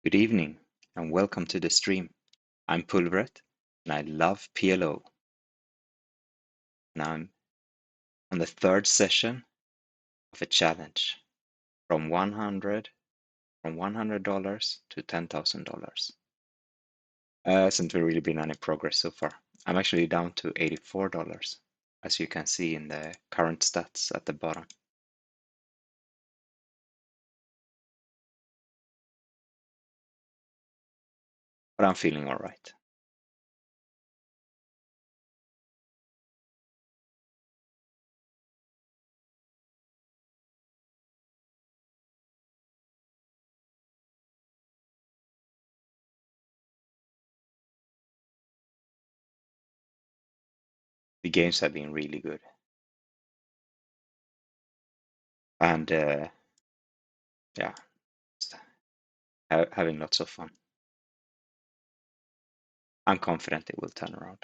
Good evening and welcome to the stream. I'm Pulveret and I love PLO. Now I'm on the third session of a challenge from $100 to $10,000. Hasn't really been any progress so far. I'm actually down to $84, as you can see in the current stats at the bottom. But I'm feeling all right. The games have been really good. And yeah, having lots of fun. I'm confident it will turn around.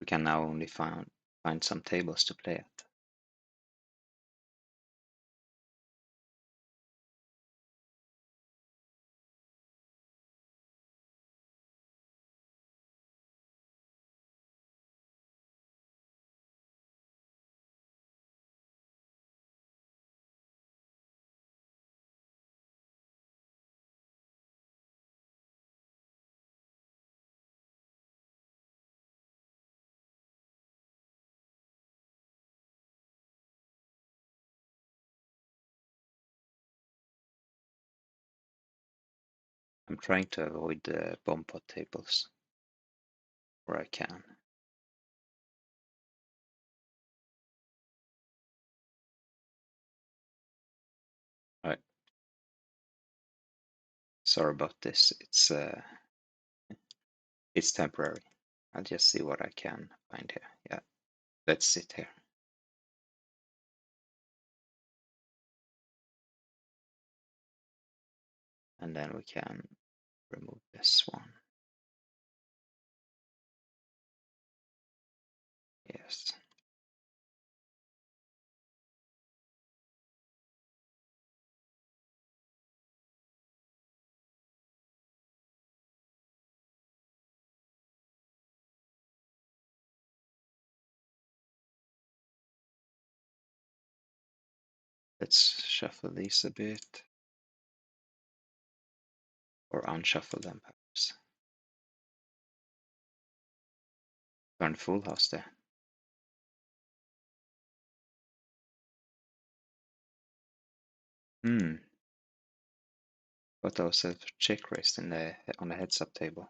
We can now only find some tables to play at. I'm trying to avoid the bomb pot tables where I can. Right. Sorry about this. It's temporary. I'll just see what I can find here. Yeah, let's sit here. And then we can remove this one. Yes. Let's shuffle these a bit. Or unshuffle them perhaps. Turn full house there. Got ourselves check raised on the heads up table.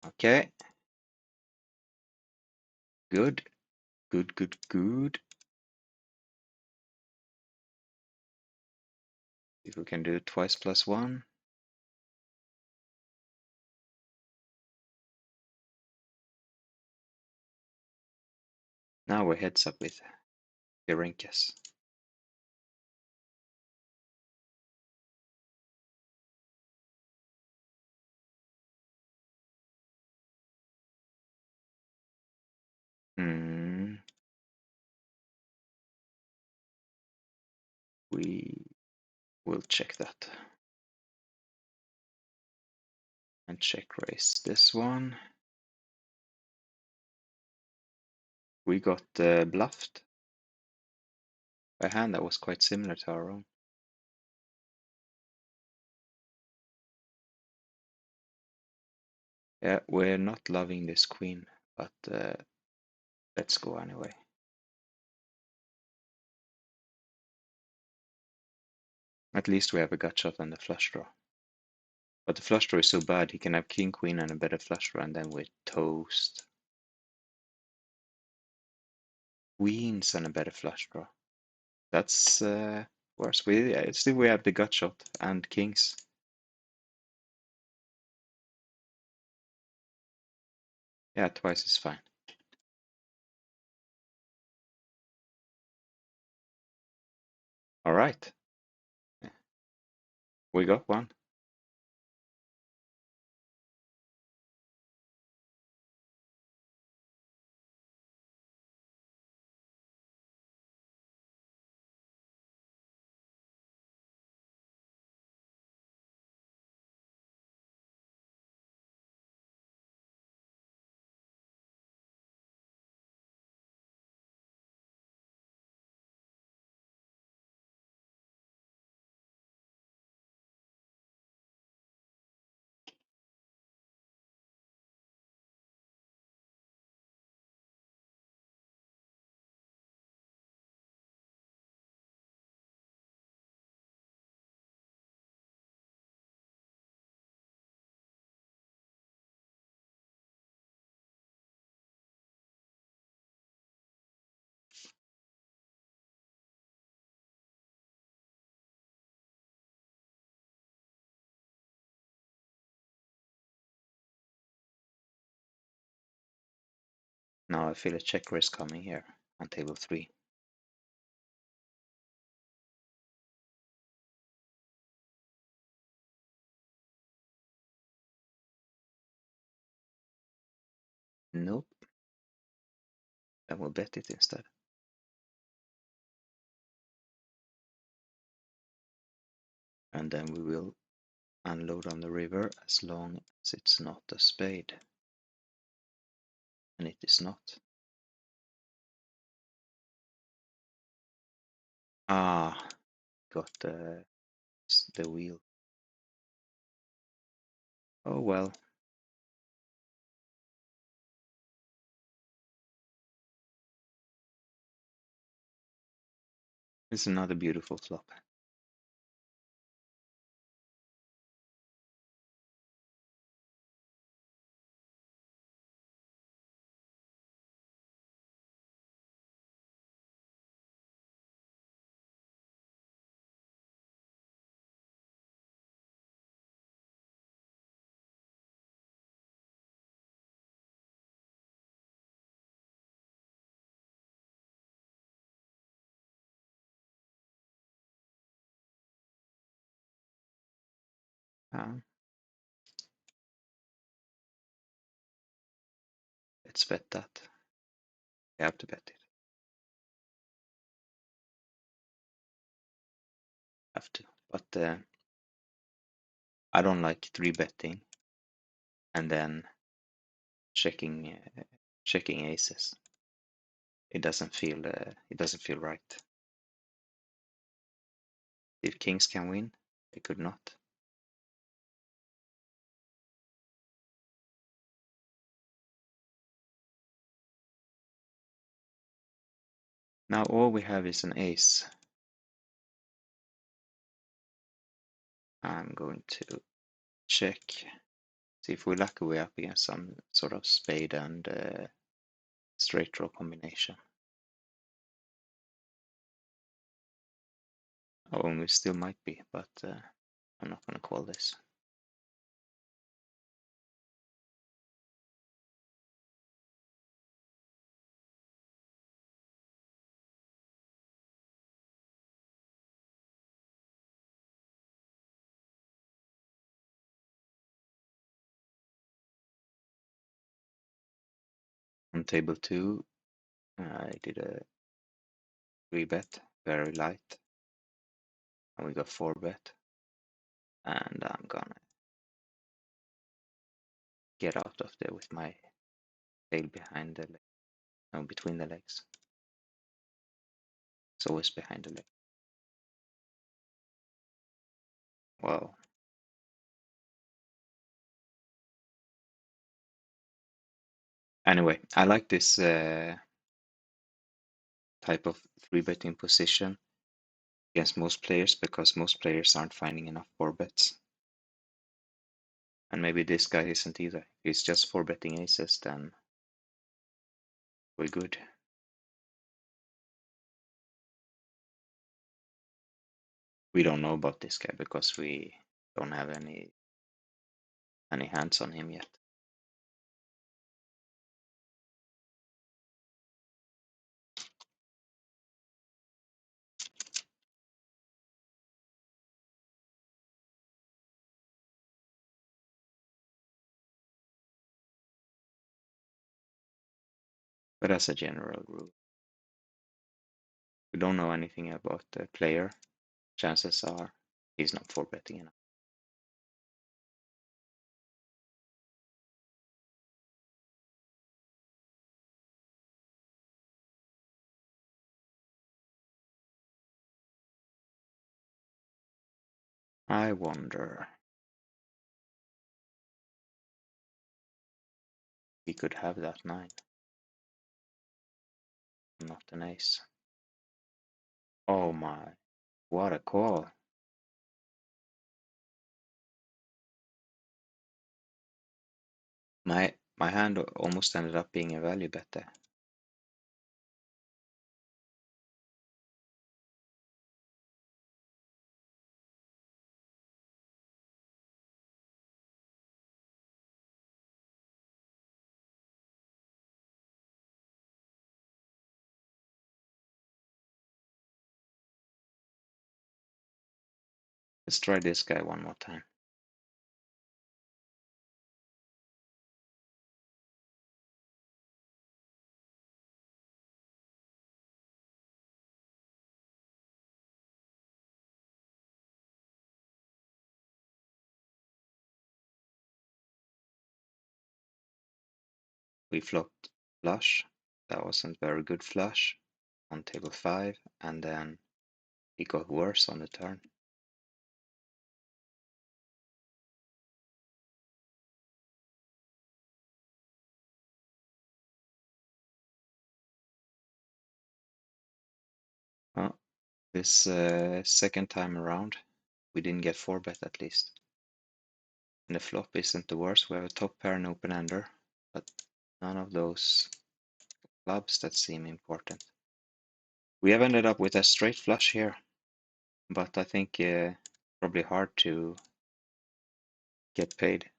Okay. Good. Good. If we can do twice plus one. Now we're heads up with Gerinkas. We will check that. And check raise this one. We got bluffed by a hand that was quite similar to our own. Yeah, we're not loving this queen, but let's go anyway. At least we have a gut shot and a flush draw. But the flush draw is so bad, he can have king, queen, and a better flush draw, and then we're toast. Queens and a better flush draw. That's worse. Still we have the gut shot and kings. Yeah, twice is fine. All right. We got one. Now I feel a check raise coming here on table 3. Nope, I will bet it instead. And then we will unload on the river as long as it's not a spade. And it is not. Ah, got the wheel. Oh well. It's another beautiful flop. Um, let's bet that. We have to bet it. Have to. But I don't like 3-betting and then checking aces. It doesn't feel right. If kings can win, they could not. Now all we have is an ace. I'm going to check. See if we're lucky we're up against some sort of spade and straight draw combination. Oh, and we still might be, but I'm not going to call this. On table 2, I did a 3-bet, very light, and we got 4-bet, and I'm gonna get out of there with my tail behind the leg, no, between the legs. It's always behind the leg. Wow. Anyway, I like this type of 3-betting position against most players because most players aren't finding enough 4-bets. And maybe this guy isn't either. If he's just 4-betting aces, then we're good. We don't know about this guy because we don't have any hands on him yet. But as a general rule, we don't know anything about the player. Chances are he's not 4-betting enough. I wonder. He could have that 9, not an ace. Oh my, what a call. My hand almost ended up being a value bet there. Let's try this guy one more time. We flopped flush. That wasn't very good flush on table 5, and then it got worse on the turn. Well, this second time around, we didn't get 4-bet at least. And the flop isn't the worst. We have a top pair and open-ender, but none of those clubs that seem important. We have ended up with a straight flush here, but I think probably hard to get paid.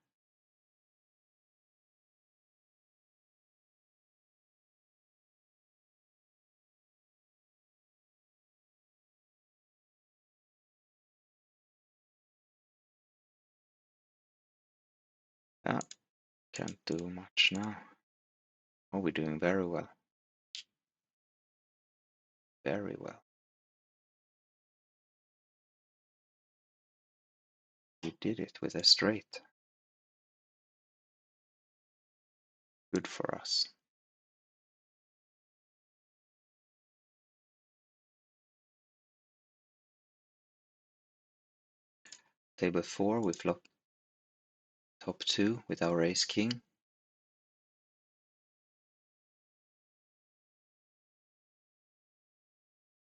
Can't do much now. Oh, we're doing very well. Very well. We did it with a straight. Good for us. Table 4, we flop top 2 with our ace king.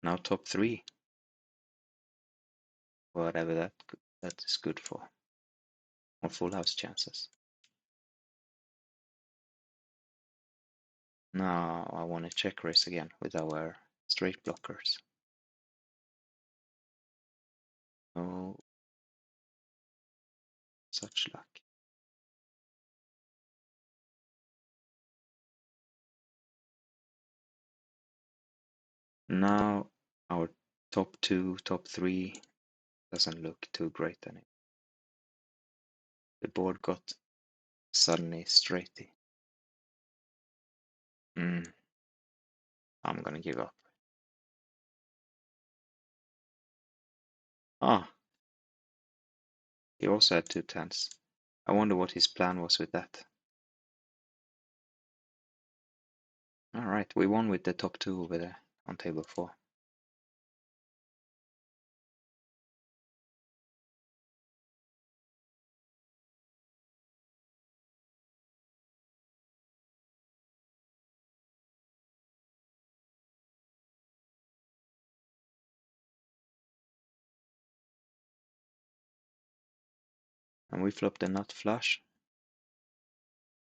Now top 3. Whatever that is good for. More full house chances. Now I want to check raise again with our straight blockers. Oh, such luck. Now our top 2, top 3 doesn't look too great anymore. The board got suddenly straighty. I'm gonna give up. Ah, he also had 2 tens. I wonder what his plan was with that. Alright, we won with the top 2 over there on table 4. And we flopped a nut flush,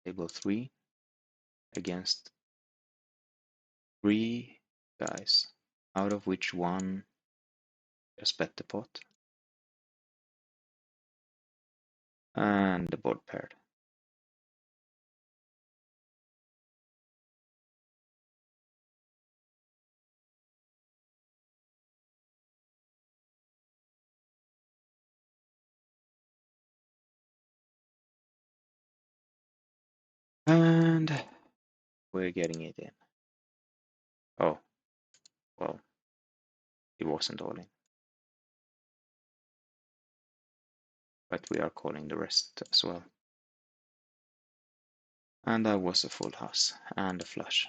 table 3, against 3 guys, out of which one just bet the pot. And the board paired. And we're getting it in. Oh, well, it wasn't all in. But we are calling the rest as well. And that was a full house and a flush.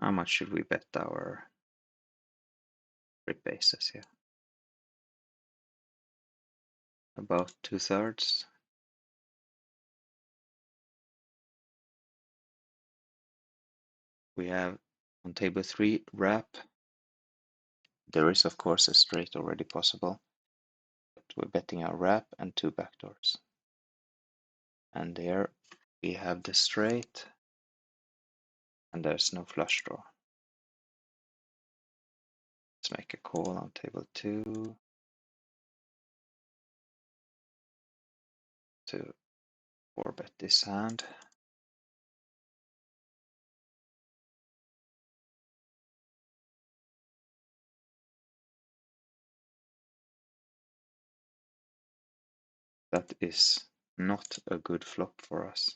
How much should we bet our rip bases here? About 2/3. We have on table 3 wrap. There is of course a straight already possible, but we're betting our wrap and 2 backdoors. And there we have the straight. and there's no flush draw. Let's make a call on table 2 to 4-bet this hand. That is not a good flop for us.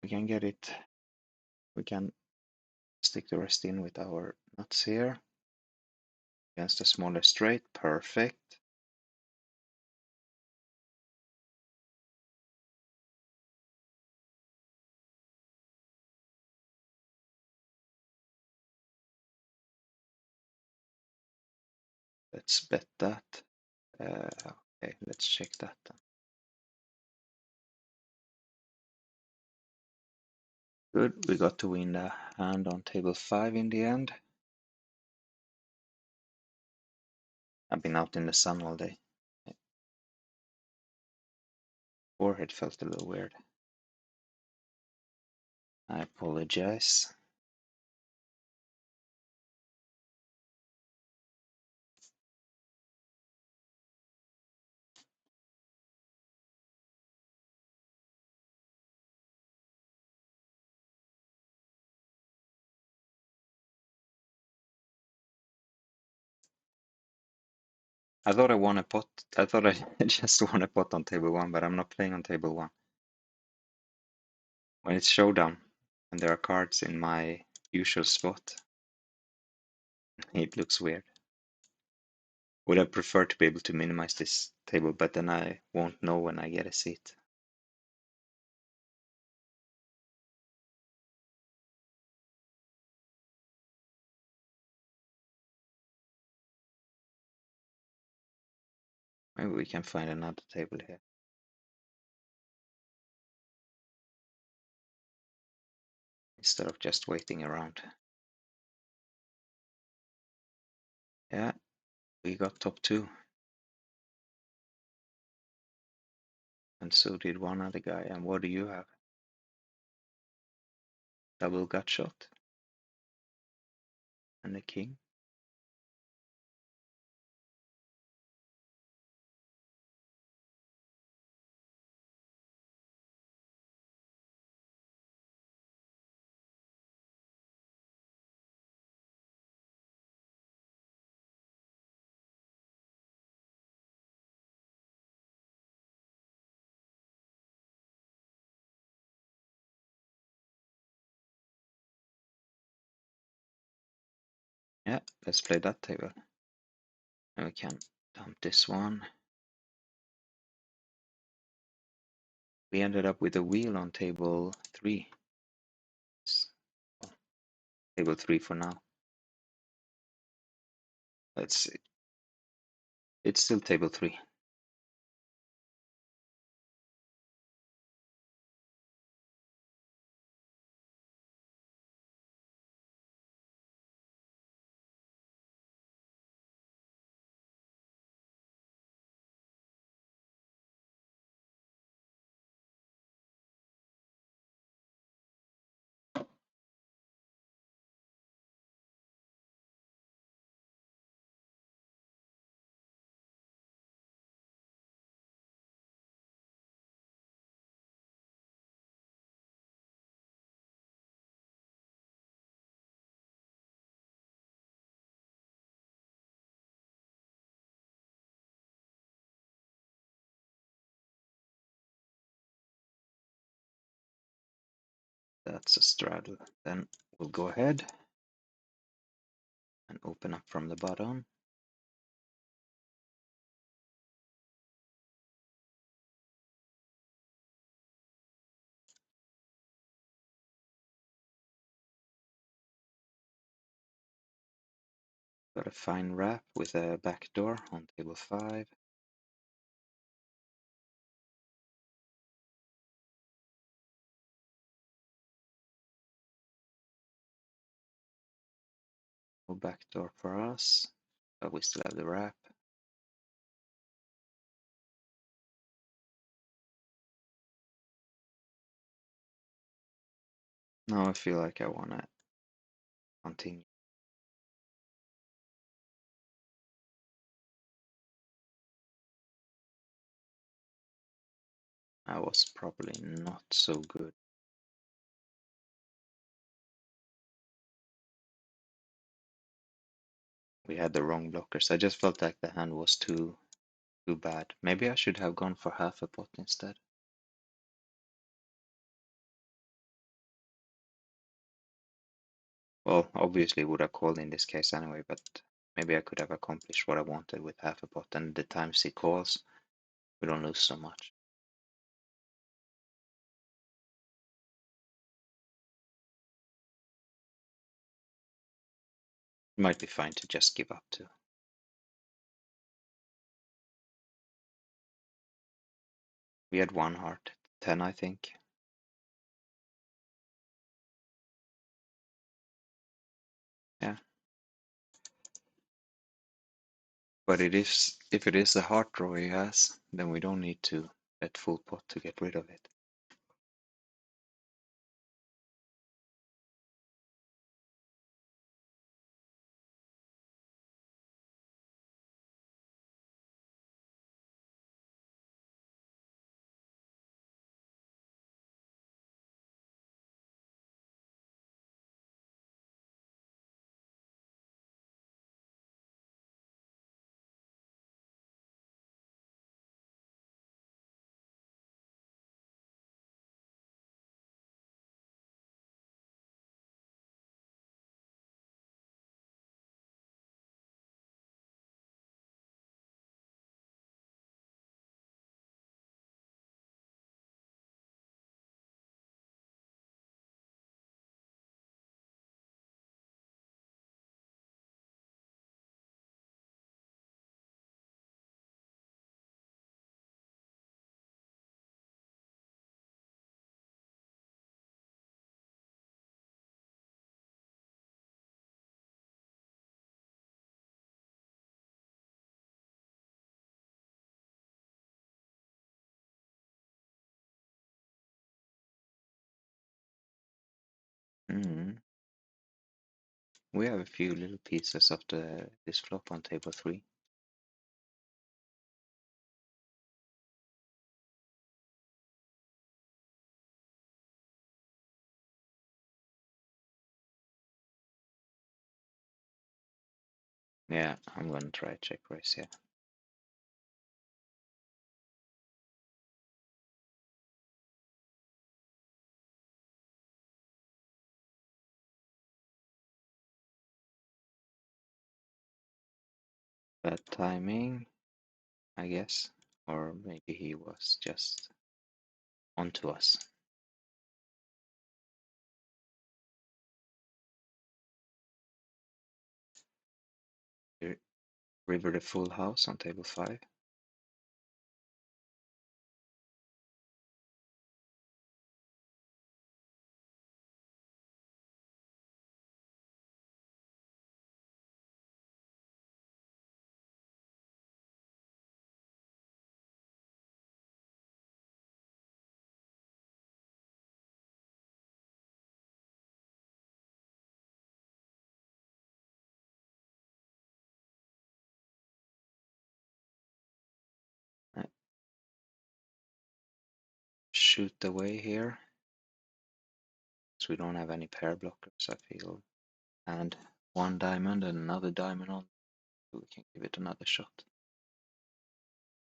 We can get it. We can stick the rest in with our nuts here. Against a smaller straight, perfect. Let's bet that. Okay, let's check that then. Good, we got to win the hand on table 5 in the end. I've been out in the sun all day. Forehead felt a little weird. I apologize. I thought I won a pot. I thought I just won a pot on table 1, but I'm not playing on table 1. When it's showdown and there are cards in my usual spot, it looks weird. Would have preferred to be able to minimize this table, but then I won't know when I get a seat. Maybe we can find another table here. Instead of just waiting around. Yeah, we got top 2. And so did one other guy. And what do you have? Double gut shot. And a king. Yeah, let's play that table. And we can dump this one. We ended up with a wheel on table 3. Well, table 3 for now. Let's see. It's still table 3. That's a straddle. Then we'll go ahead and open up from the bottom. Got a fine wrap with a back door on table 5. No back door for us, but we still have the wrap. Now I feel like I wanna continue. I was probably not so good. We had the wrong blockers. I just felt like the hand was too bad. Maybe I should have gone for half a pot instead. Well, obviously would have called in this case anyway, but maybe I could have accomplished what I wanted with half a pot, and the times he calls, we don't lose so much. It might be fine to just give up too. We had one heart, 10 I think. Yeah. But it is, if it is a heart draw he has, then we don't need to bet full pot to get rid of it. Mm. We have a few little pieces of this flop on table 3. Yeah, I'm gonna try check raise, yeah. Bad timing, I guess. Or maybe he was just onto us. River the full house on table 5. Shoot away here. So we don't have any pair blockers, I feel. And one diamond and another diamond on. So we can give it another shot.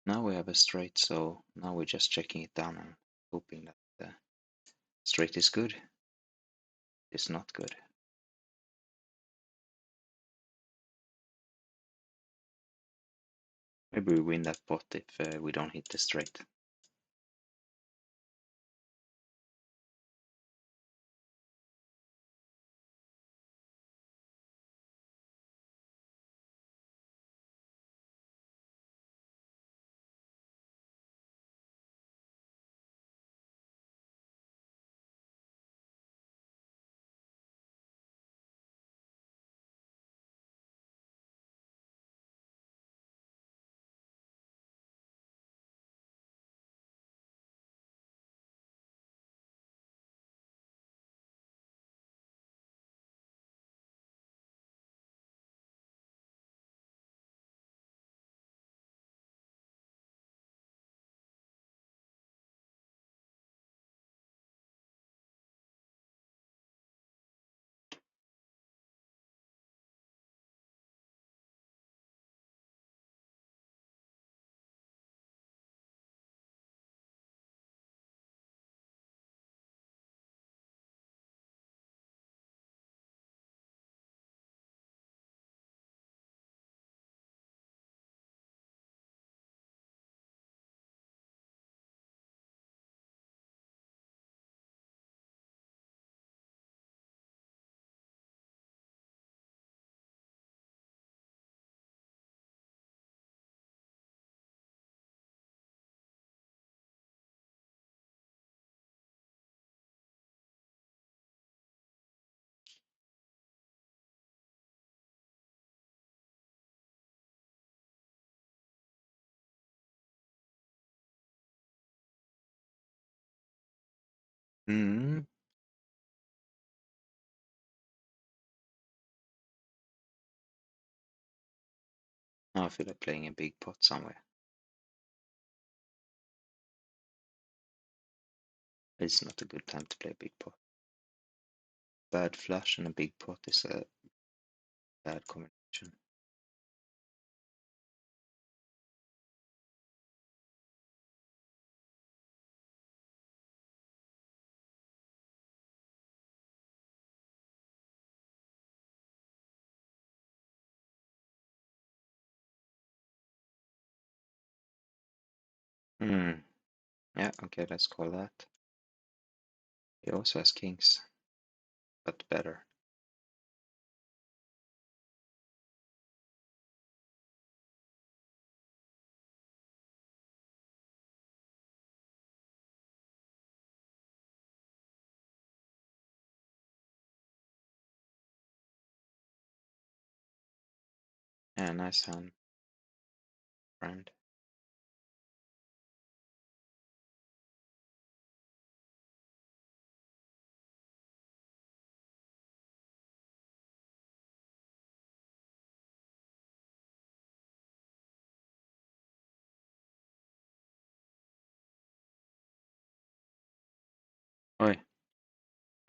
Now we have a straight, so now we're just checking it down and hoping that the straight is good. It's not good. Maybe we win that pot if we don't hit the straight. Hmm. Now I feel like playing a big pot somewhere. It's not a good time to play a big pot. Bad flush and a big pot is a bad combination. Hmm. Yeah, okay, let's call that. He also has kings, but better. Yeah, nice hand, friend. Oi,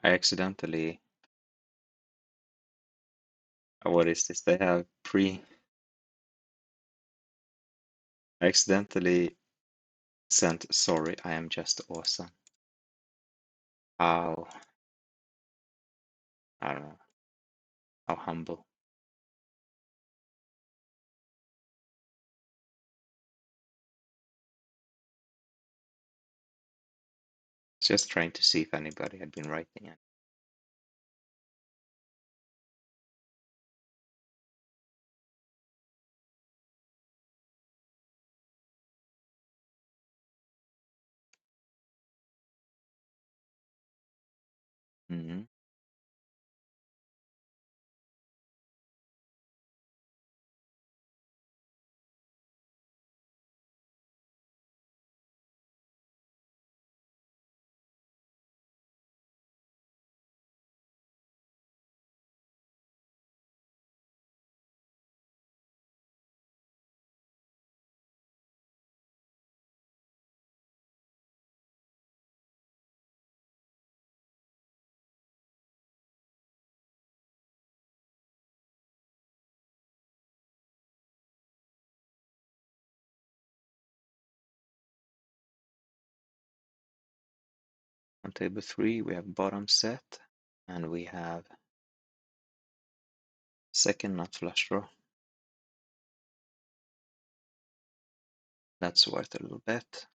I accidentally. What is this? They have pre. I accidentally sent sorry, I am just awesome. How, I don't know, how humble. Just trying to see if anybody had been writing it. Mm-hmm. On table 3, we have bottom set, and we have second nut flush draw. That's worth a little bet.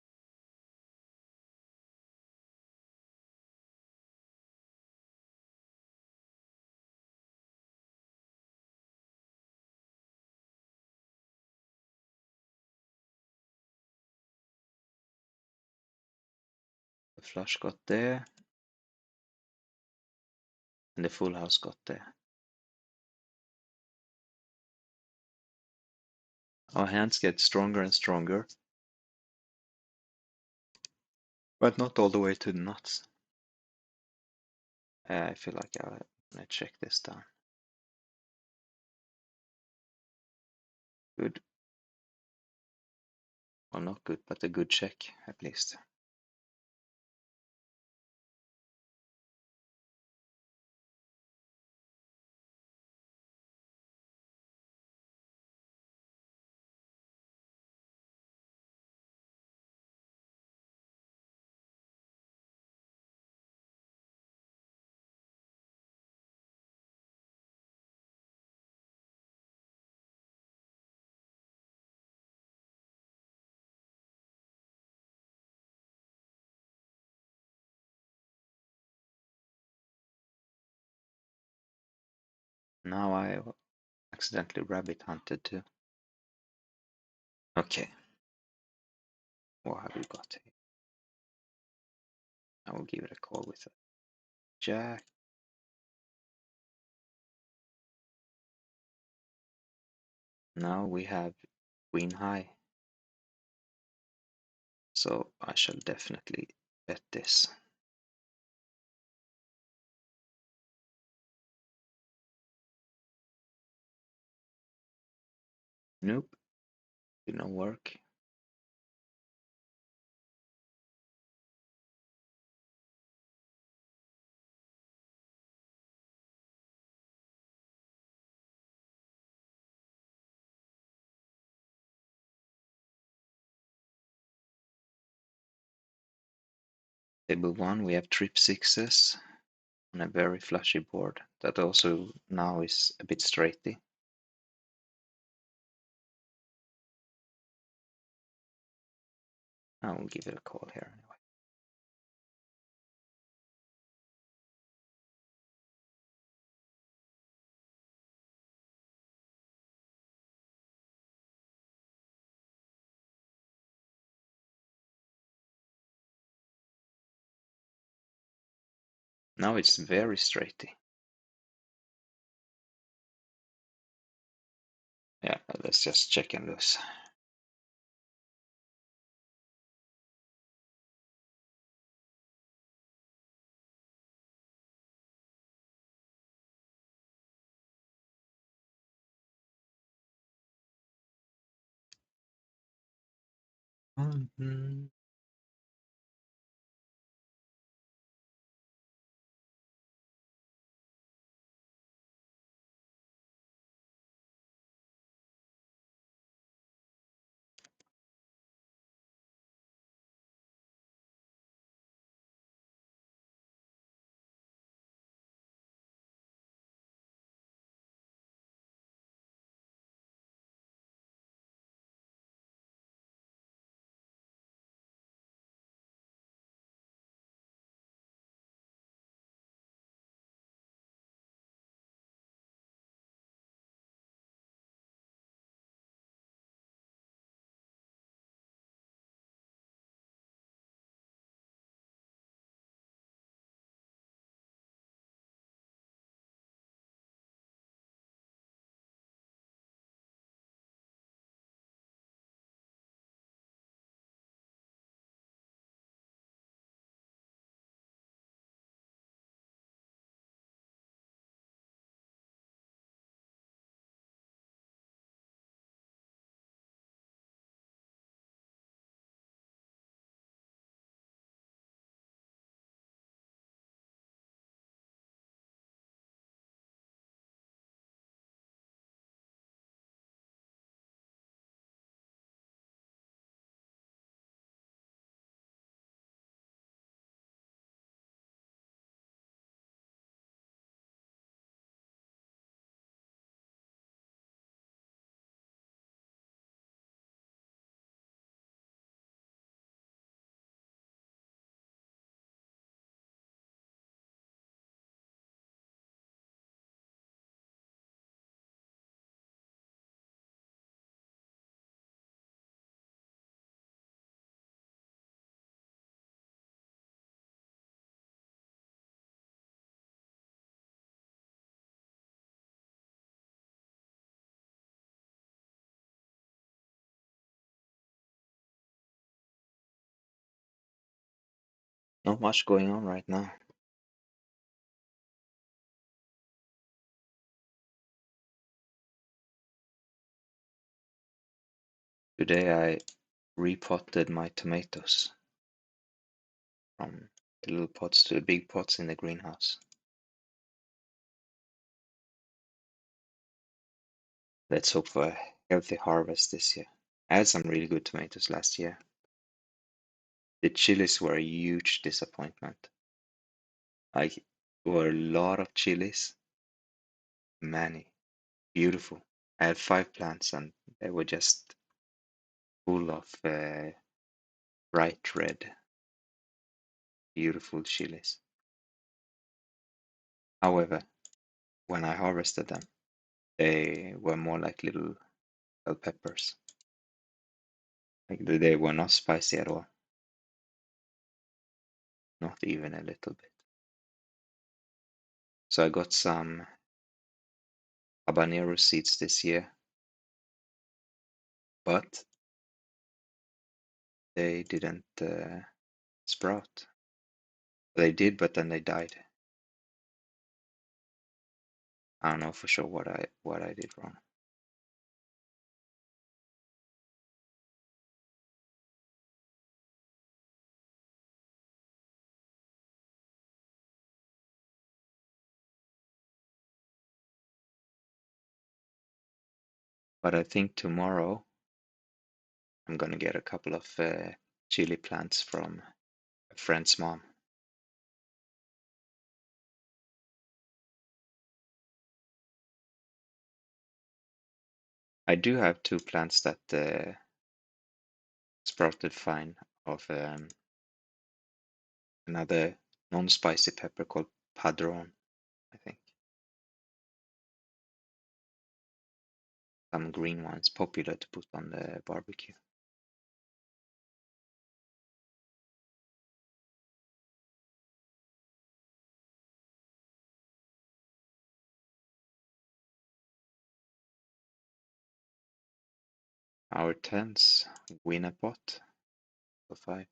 The flush got there, and the full house got there. Our hands get stronger and stronger, but not all the way to the nuts. I feel like I'm gonna check this down. Good. Well, not good, but a good check at least. Now I accidentally rabbit hunted too. Okay, what have we got here? I will give it a call with a jack. Now we have queen high, so I shall definitely bet this. Nope, did not work. Table 1, we have trip sixes on a very flashy board that also now is a bit straighty. I will give it a call here anyway. Now it's very straighty. Yeah, let's just check and lose. Mhm. Not much going on right now. Today I repotted my tomatoes from the little pots to the big pots in the greenhouse. Let's hope for a healthy harvest this year. I had some really good tomatoes last year. The chilies were a huge disappointment. Like, there were a lot of chilies, many, beautiful. I had 5 plants and they were just full of bright red, beautiful chilies. However, when I harvested them, they were more like little bell peppers. Like they were not spicy at all, not even a little bit. So I got some habanero seeds this year, but they didn't sprout. They did, but then they died. I don't know for sure what I did wrong. But I think tomorrow I'm gonna get a couple of chili plants from a friend's mom. I do have 2 plants that sprouted fine of another non-spicy pepper called Padron, I think. Some green ones, popular to put on the barbecue. Our 10s win a pot for 5.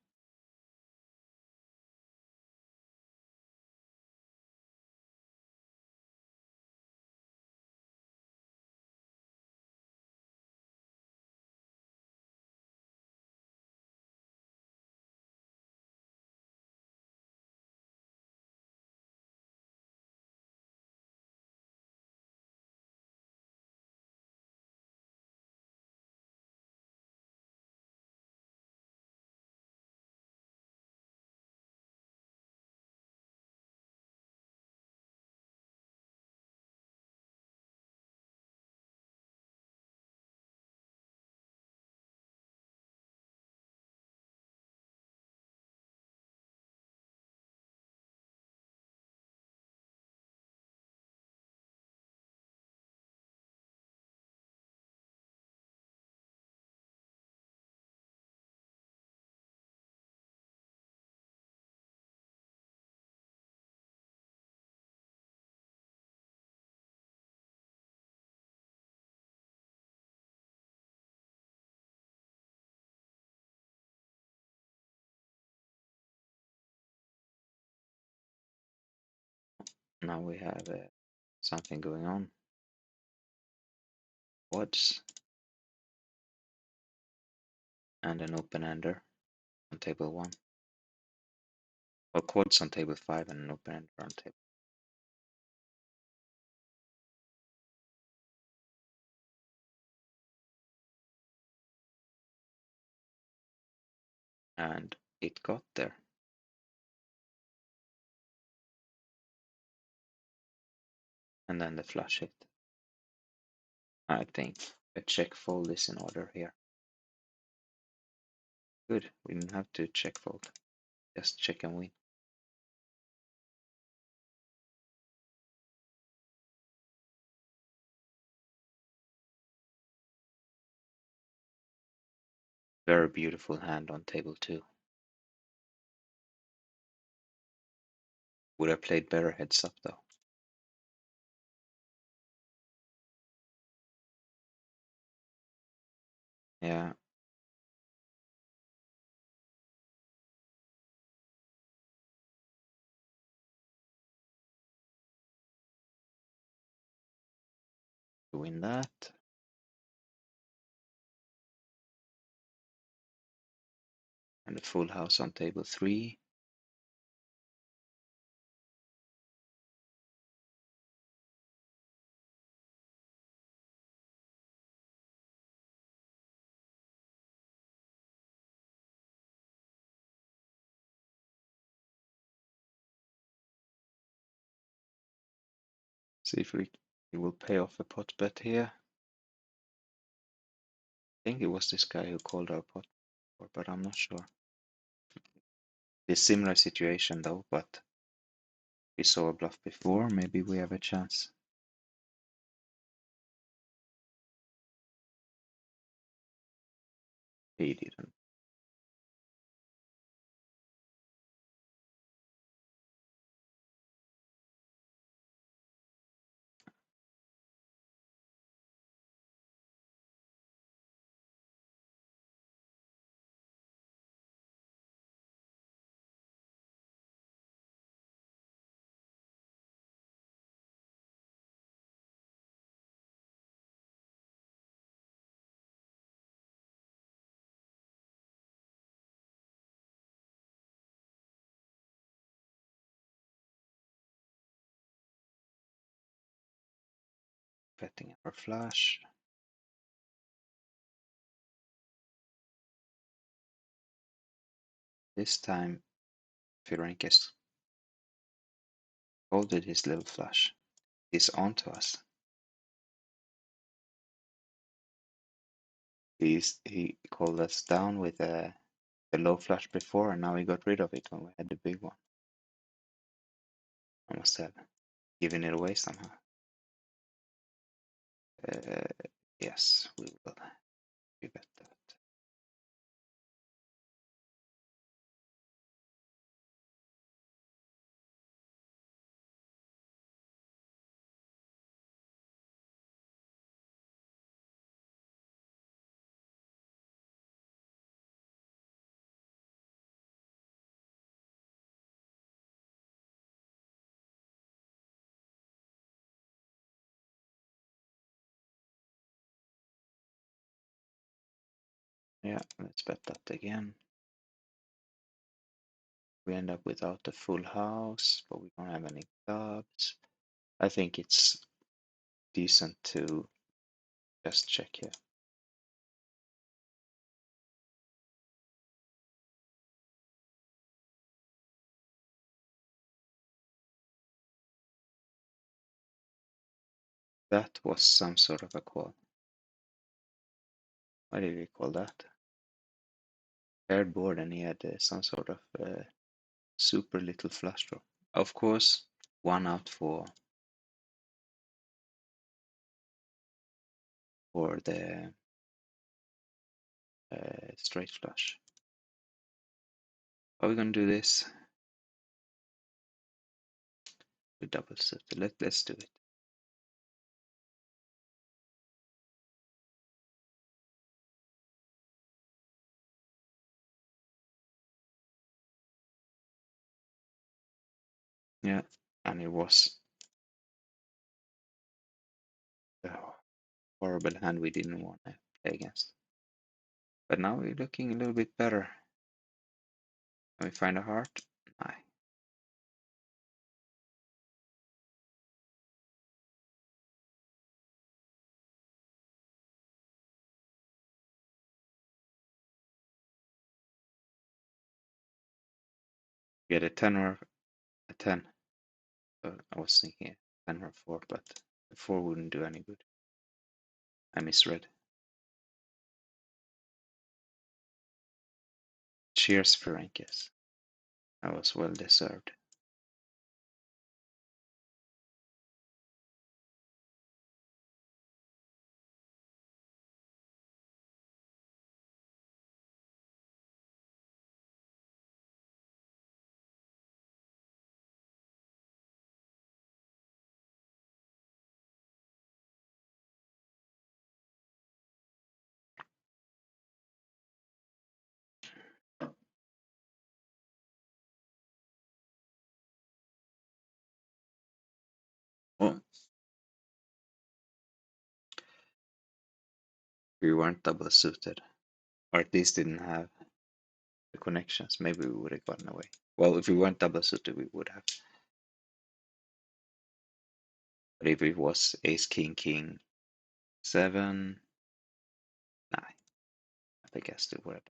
Now we have something going on. Odds and an open-ender on table 1. Or quads on table 5 and an open-ender on table. And it got there. And then the flush hit. I think a check fold is in order here. Good, we didn't have to check fold. Just check and win. Very beautiful hand on table 2. Would have played better heads up though. Yeah, to win that. And a full house on table 3. See if we will pay off a pot bet here. I think it was this guy who called our pot, but I'm not sure. It's a similar situation though, but we saw a bluff before, maybe we have a chance. He didn't. Betting our flush. This time, Firenkes folded his little flush. He's on to us. He called us down with the low flush before, and now he got rid of it when we had the big one. I must have given it away somehow. Yes, we will bet that. Yeah, let's bet that again. We end up without the full house, but we don't have any clubs. I think it's decent to just check here. That was some sort of a call. What did we call that? Paired board, and he had some sort of super little flush draw. Of course, one out for the straight flush. Are we gonna do this with double suited? Let's do it. Yeah, and it was a horrible hand we didn't want to play against. But now we're looking a little bit better. Can we find a heart? No. Get a 10 or a 10. I was thinking a 10 or a 4, but the 4 wouldn't do any good. I misread. Cheers, Ferencz. That was well deserved. Well, we weren't double suited, or at least didn't have the connections. Maybe we would have gotten away. Well, if we weren't double suited, we would have. But if it was ace, king, king, 7, nah, I think I still would have.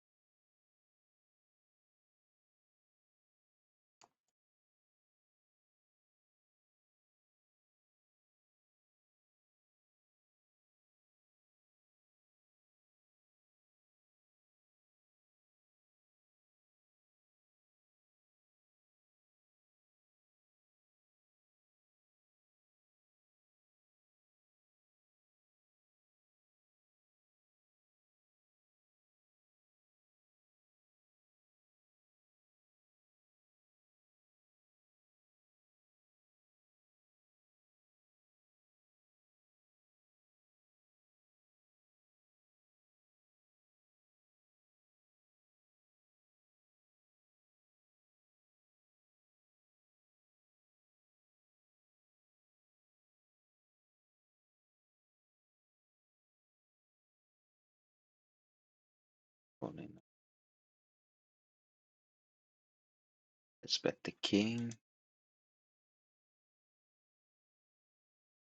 Let's bet the king.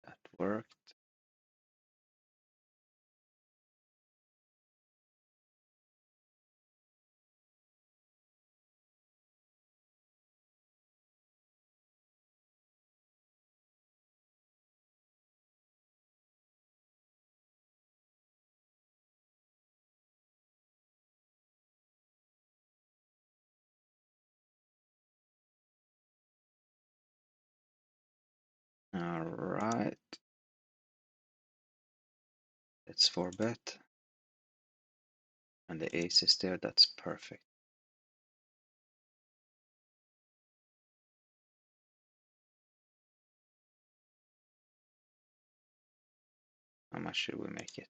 That worked. Alright. Let's 4-bet. And the ace is there, that's perfect. How much should we make it?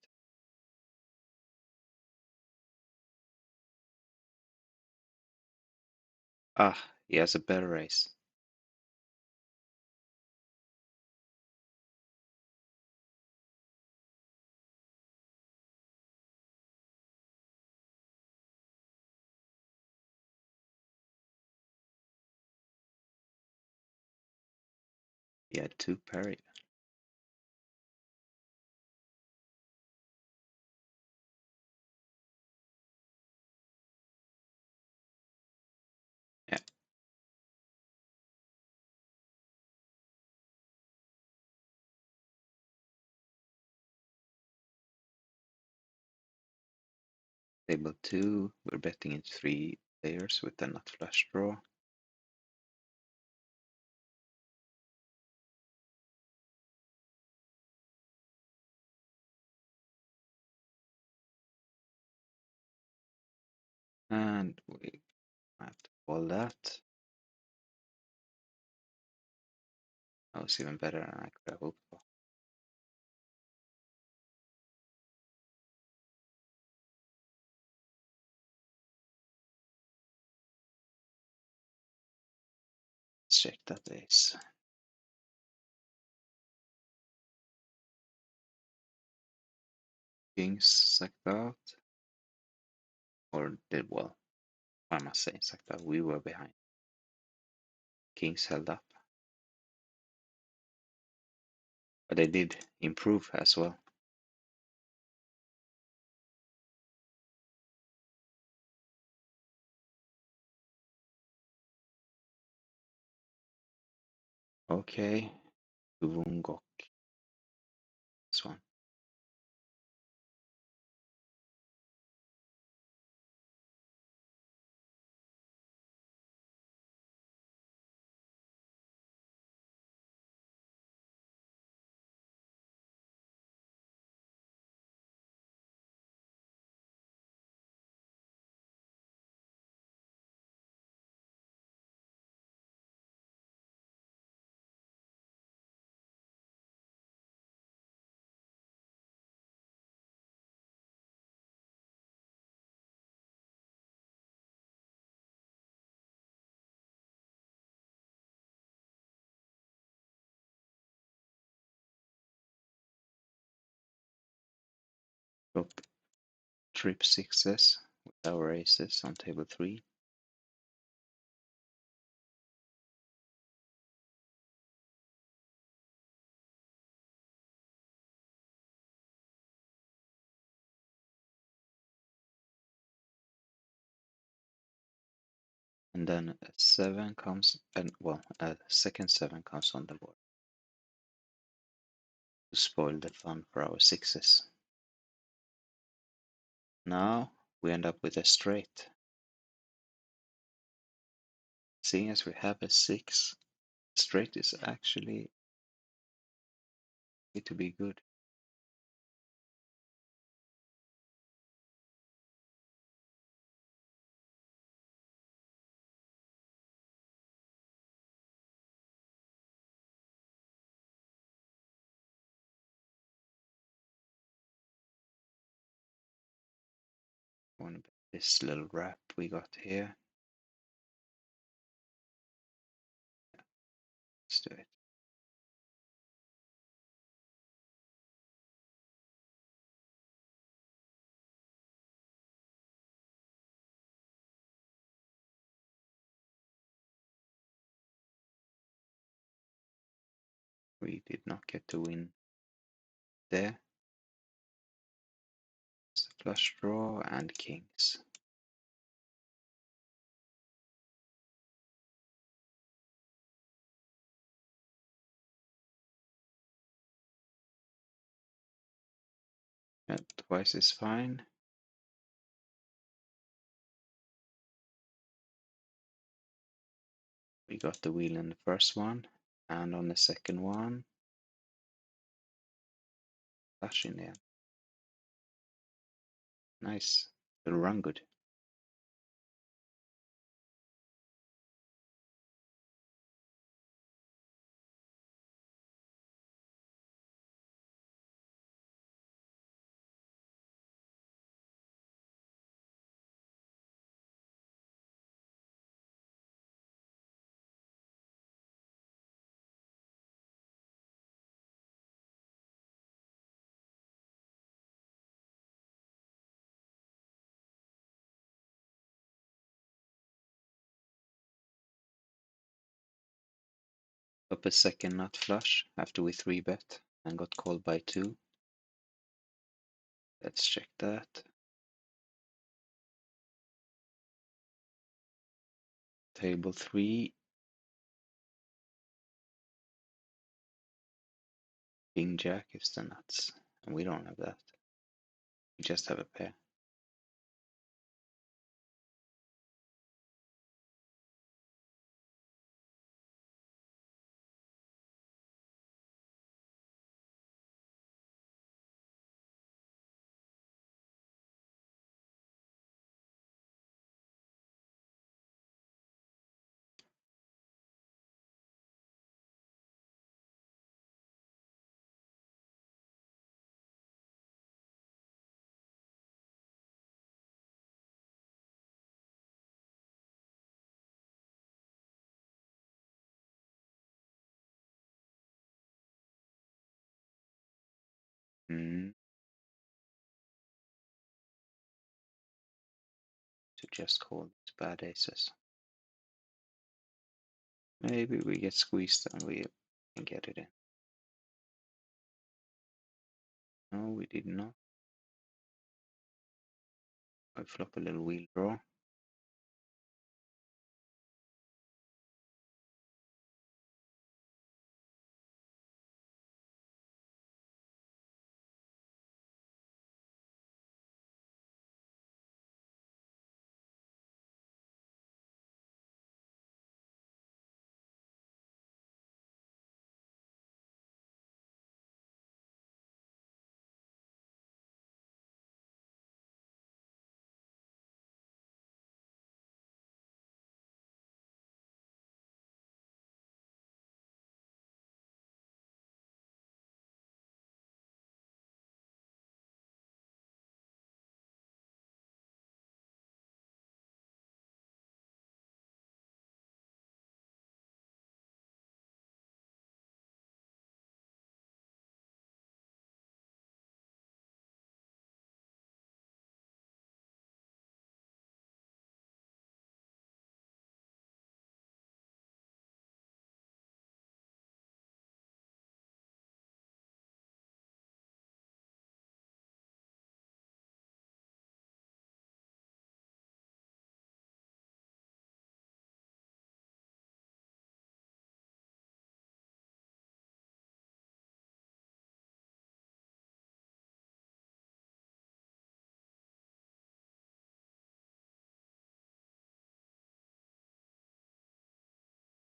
Ah, he has a better ace. He had 2 parry. Yeah, table 2, we're betting in 3 players with a nut flush draw. And we have to call that. That was even better than I could have hoped for. Let's check that ace. Kings sacked out. Or did well. I must say sacked out. We were behind. Kings held up. But they did improve as well. Okay. Uvungok. This one. Flop trip sixes with our aces on table 3. And then a 7 comes, and well, a second 7 comes on the board to spoil the fun for our sixes. Now we end up with a straight. Seeing as we have a 6, straight is actually going to be good. I want to bet this little wrap we got here. Let's do it. We did not get to win there. It's a flush draw and kings. Yeah, twice is fine. We got the wheel in the first one and on the second one. flush in the end. Nice. It'll run good. Up a second nut flush after we 3-bet and got called by 2. Let's check that. Table 3. King Jack is the nuts. And we don't have that. We just have a pair. To just call these bad aces. Maybe we get squeezed and we can get it in. No, we did not. I flop a little wheel draw.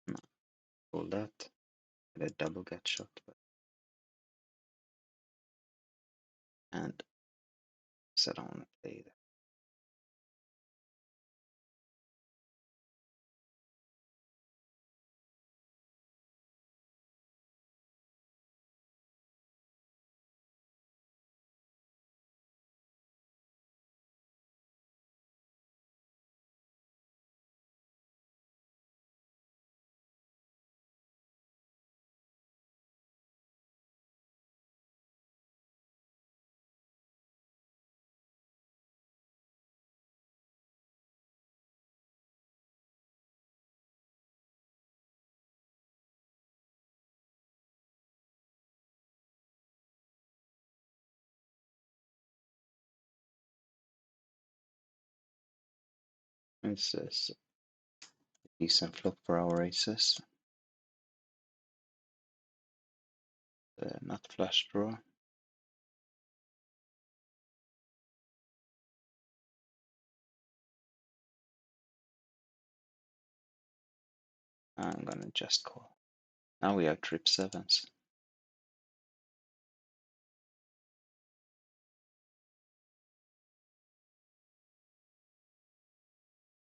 No, call that. Get a double gut shot. And so I don't want to play that. This is a decent flop for our aces. The nut flush draw. I'm gonna just call. Now we have trip sevens.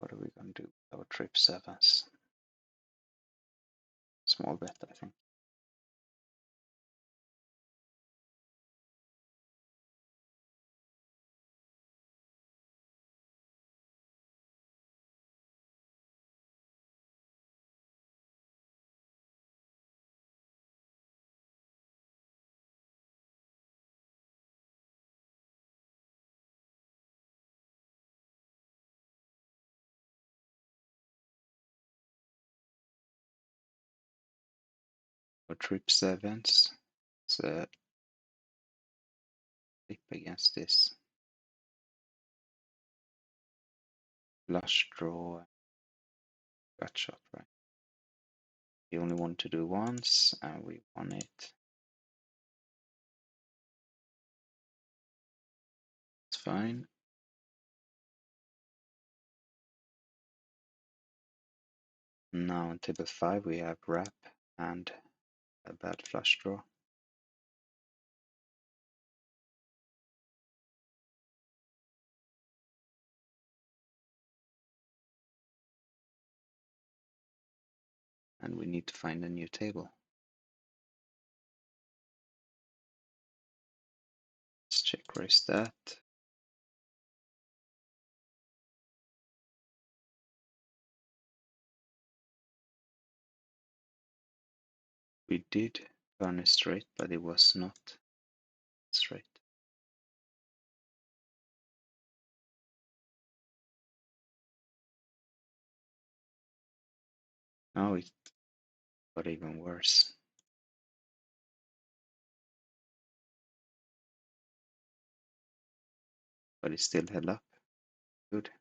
What are we gonna do with our trip sevens? Small bet, I think. For trip sevens, it's a flip against this flush draw gut shot, right? You only want to do once, and we won it. It's fine. Now on table 5 we have wrap and a bad flush draw. And we need to find a new table. Let's check raise that. We did turn it straight, but it was not straight. Now it got even worse. But it still held up. Good.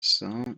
So let's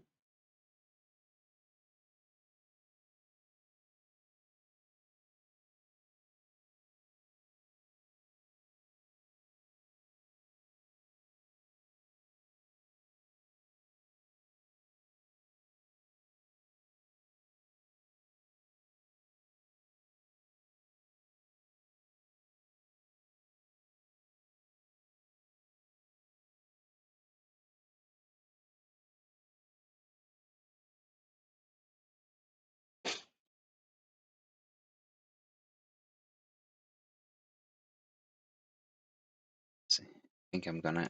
see. I think I'm gonna.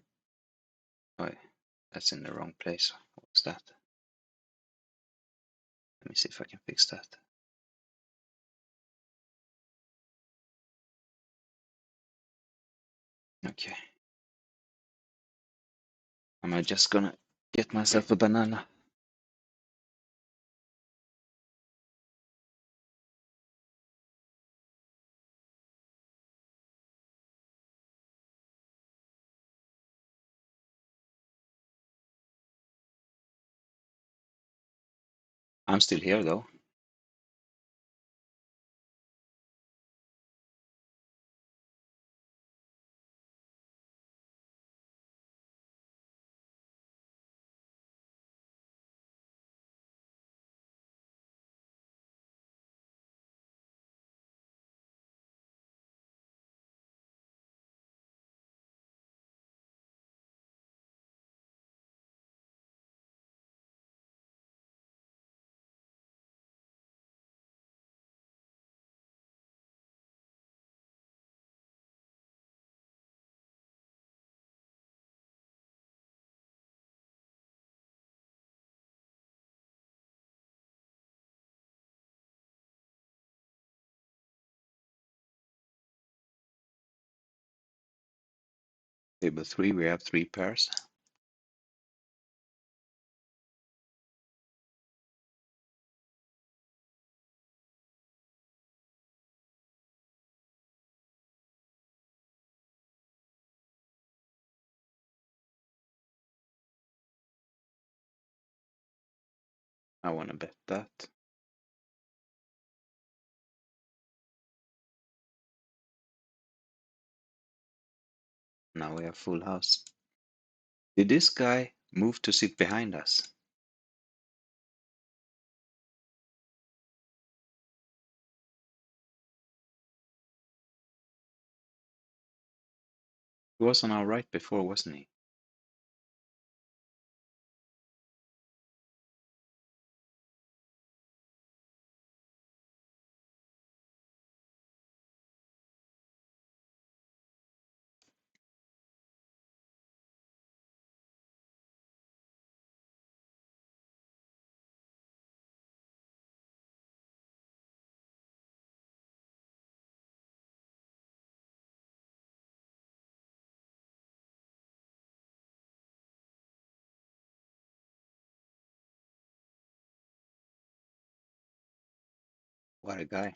Oh, that's in the wrong place. What's that? Let me see if I can fix that. Okay. I'm just gonna get myself a banana. I'm still here though. Table 3, we have 3 pairs. I want to bet that. Now we have full house. Did this guy move to sit behind us? He was on our right before, wasn't he? What a guy.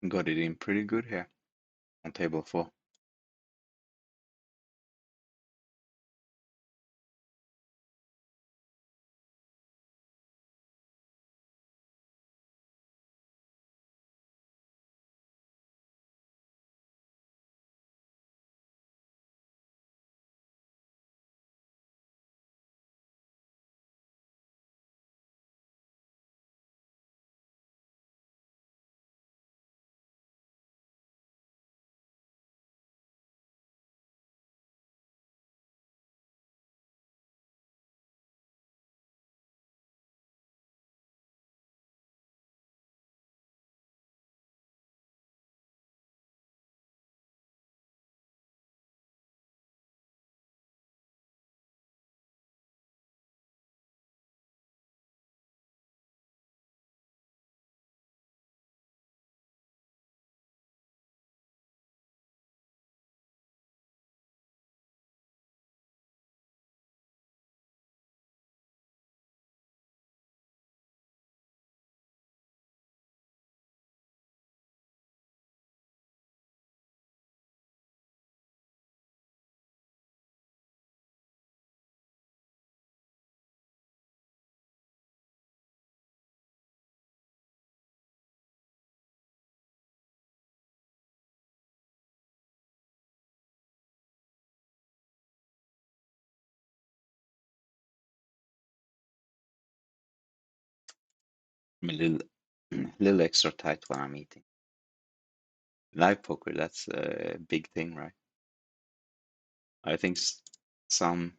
Got it in pretty good here on table 4. I'm a little extra tight when I'm eating. Live poker, that's a big thing, right? I think some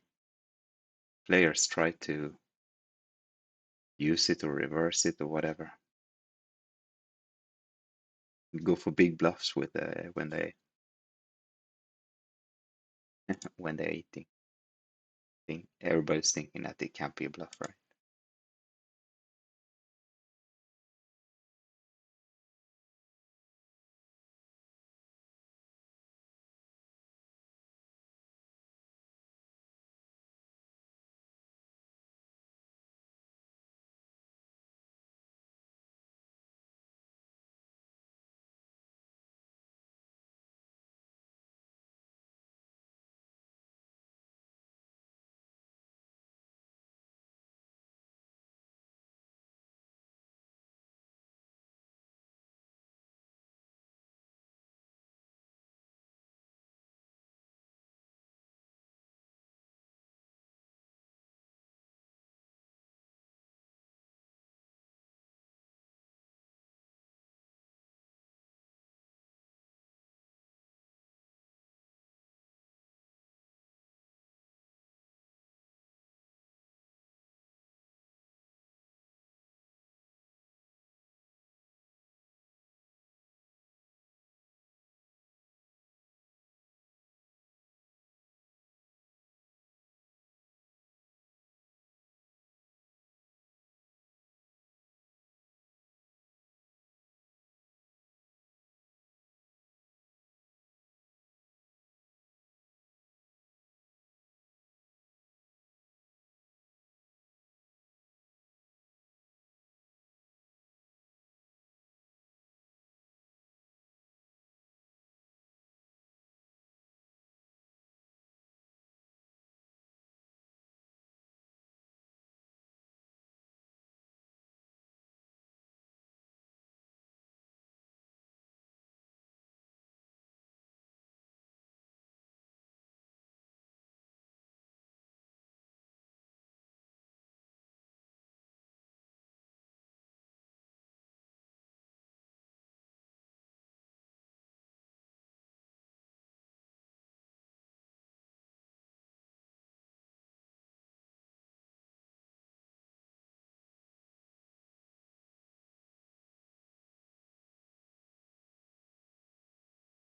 players try to use it or reverse it or whatever. Go for big bluffs with when they're eating. Everybody's thinking that it can't be a bluff, right?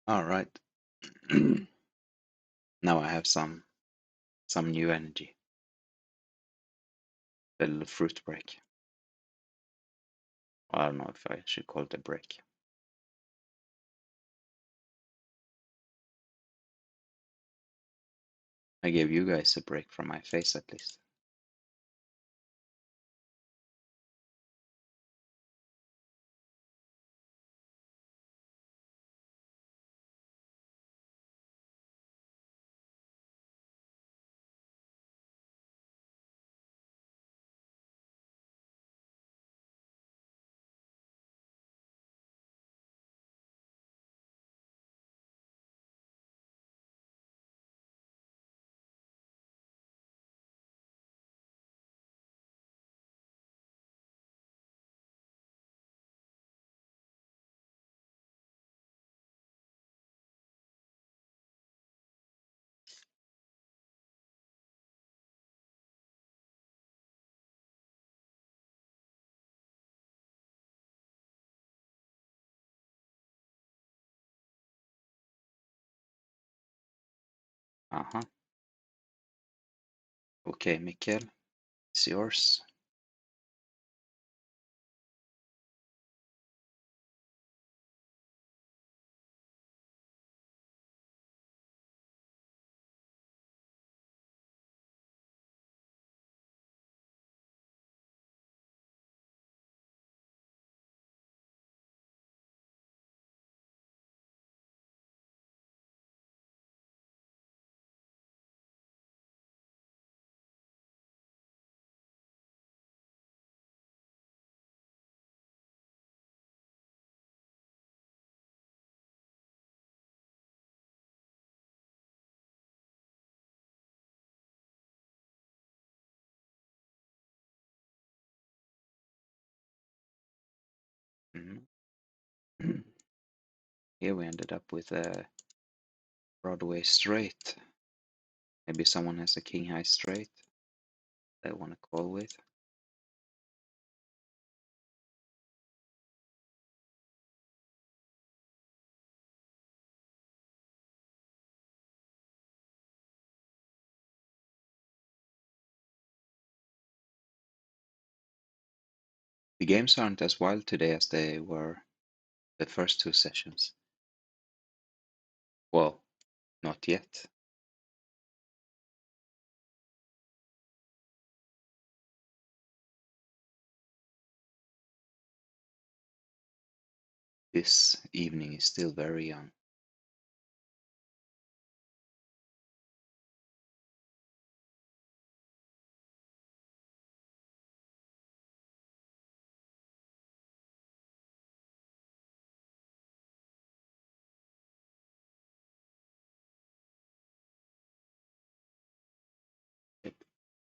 All right. Now I have some new energy. A little fruit break. I don't know if I should call it a break. I gave you guys a break from my face at least. Uh-huh. Okay, Mikkel, it's yours. Mhm. Here we ended up with a Broadway straight. Maybe someone has a king high straight they want to call with. The games aren't as wild today as they were the first two sessions. Well, not yet. This evening is still very young.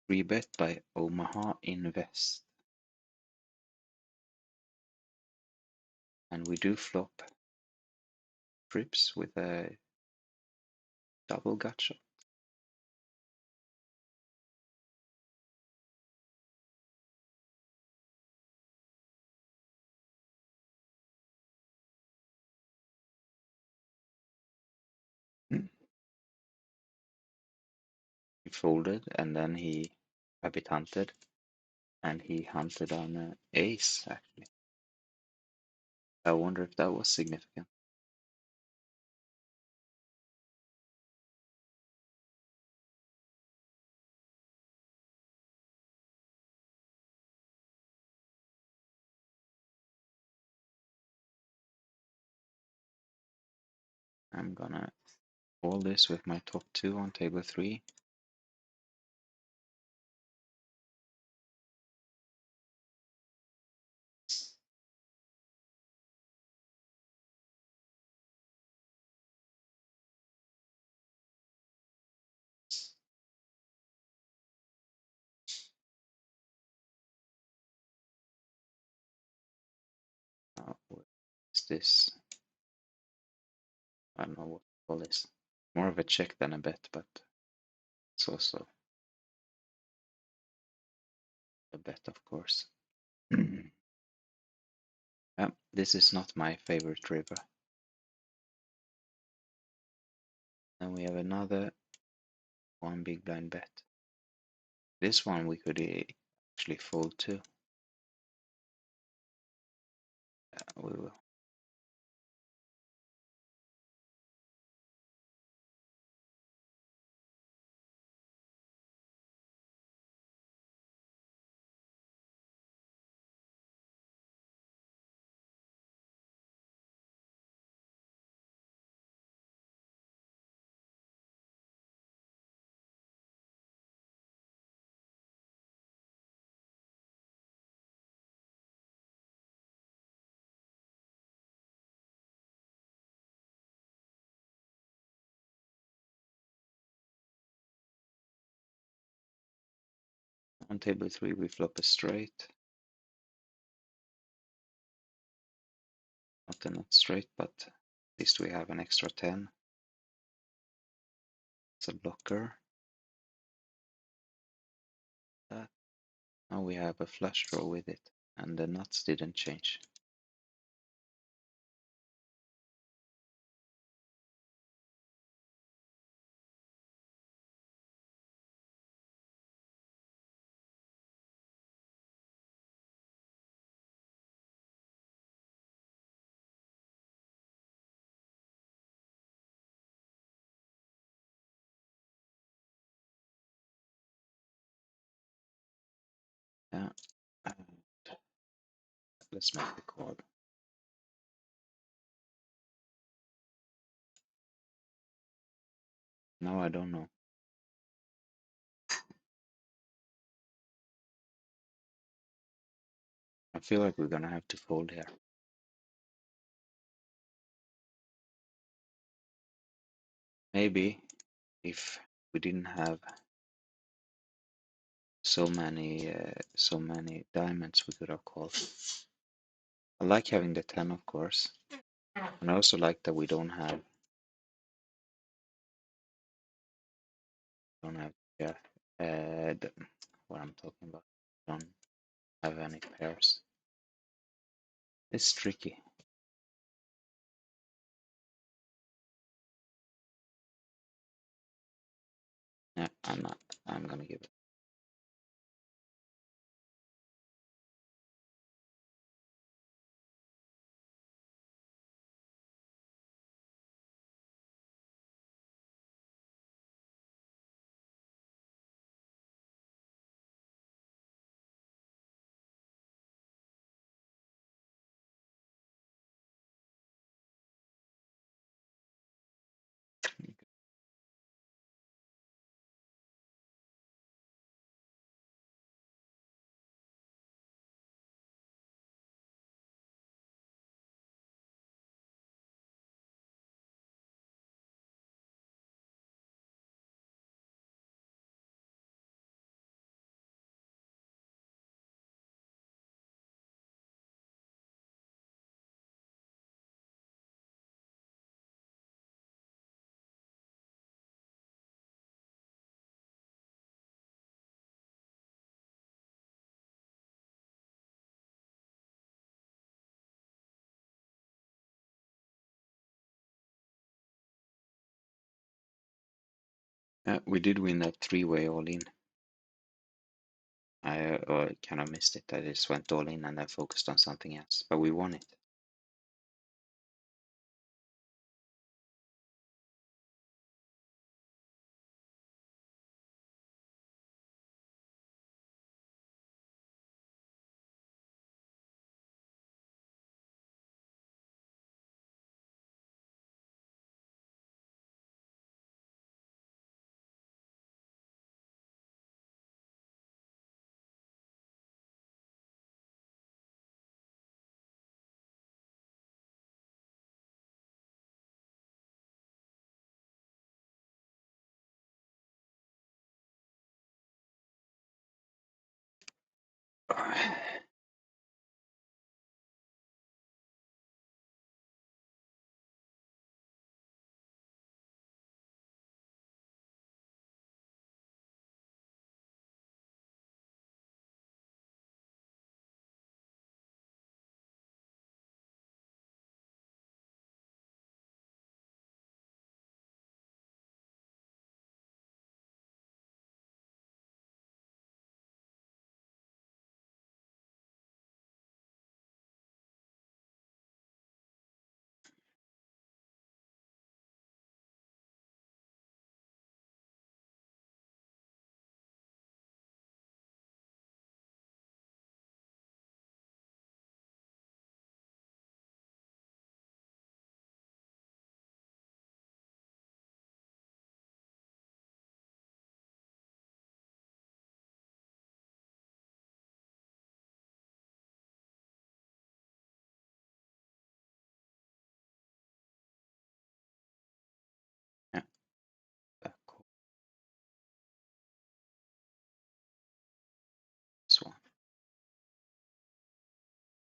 Rebet by Omaha Invest. And we do flop trips with a double gotcha. He folded and then he rabbit hunted and he hunted on an ace actually. I wonder if that was significant. I'm gonna call this with my top two on table 3. What is this? I don't know what to call this. More of a check than a bet, but it's also a bet, of course. This is not my favorite river. And we have another one big blind bet. This one we could actually fold too. We will. On table 3 we flop a straight. Not a nut straight, but at least we have an extra 10. It's a blocker. That. Now we have a flush draw with it, and the nuts didn't change. Yeah. Let's make the call. Now I don't know. I feel like we're gonna have to fold here. Maybe if we didn't have so many diamonds, we could have called. I like having the 10, of course, and I also like that we don't have yeah, what I'm talking about. Don't have any pairs. It's tricky. Yeah, I'm not. I'm gonna give it. We did win that three-way all in. I kind of missed it. I just went all in and then focused on something else, but we won it.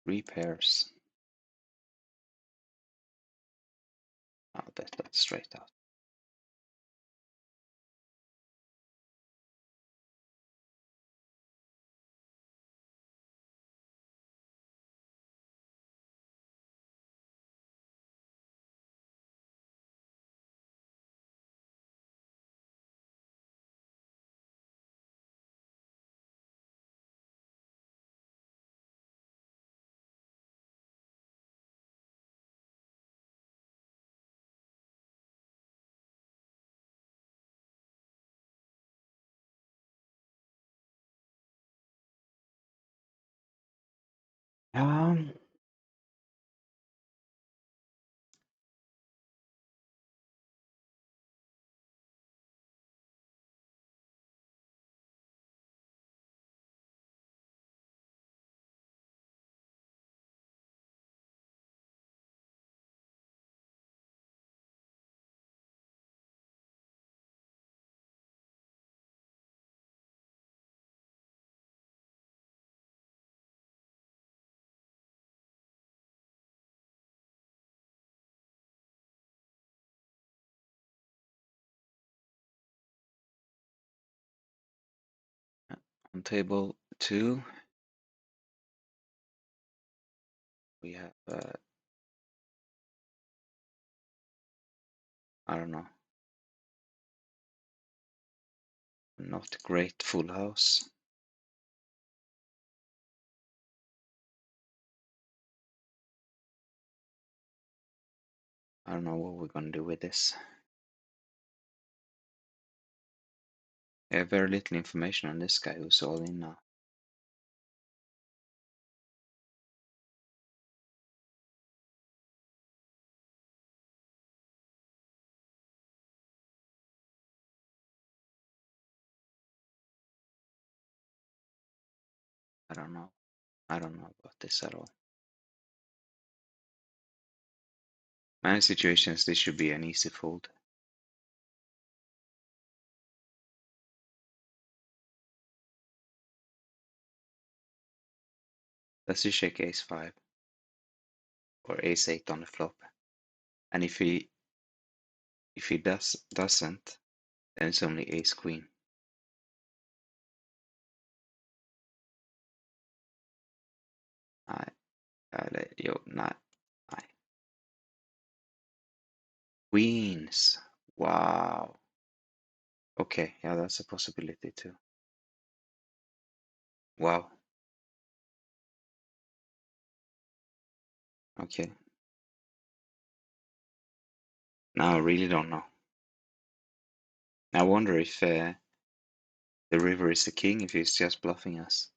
Three pairs. I'll bet that's straight out. Um, on table 2, we have, I don't know, not great full house. I don't know what we're gonna do with this. I have very little information on this guy who's all in now. I don't know. I don't know about this at all. Many situations, this should be an easy fold. Let's just check ace 5 or ace 8 on the flop. And if he doesn't, then it's only ace queen. Nej. Queens. Wow. Okay, yeah, that's a possibility too. Wow. Okay. Now I really don't know. I wonder if the river is the king, if he's just bluffing us.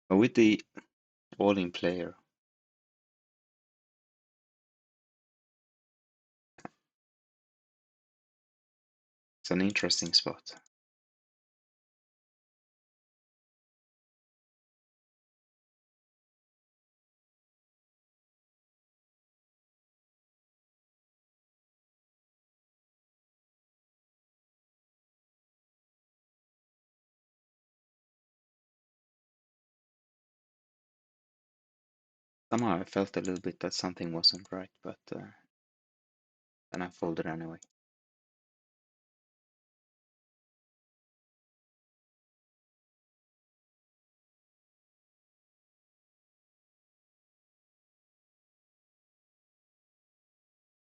But with the all-in player, it's an interesting spot. Somehow I felt a little bit that something wasn't right, but then I folded anyway.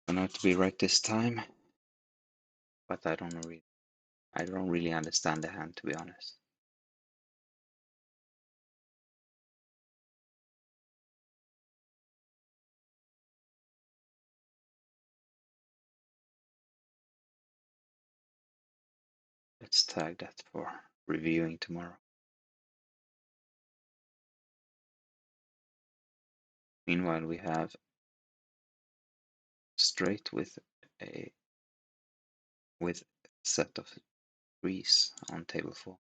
I know to be right this time, but I don't really understand the hand, to be honest. Let's tag that for reviewing tomorrow. Meanwhile, we have straight with a set of threes on table 4.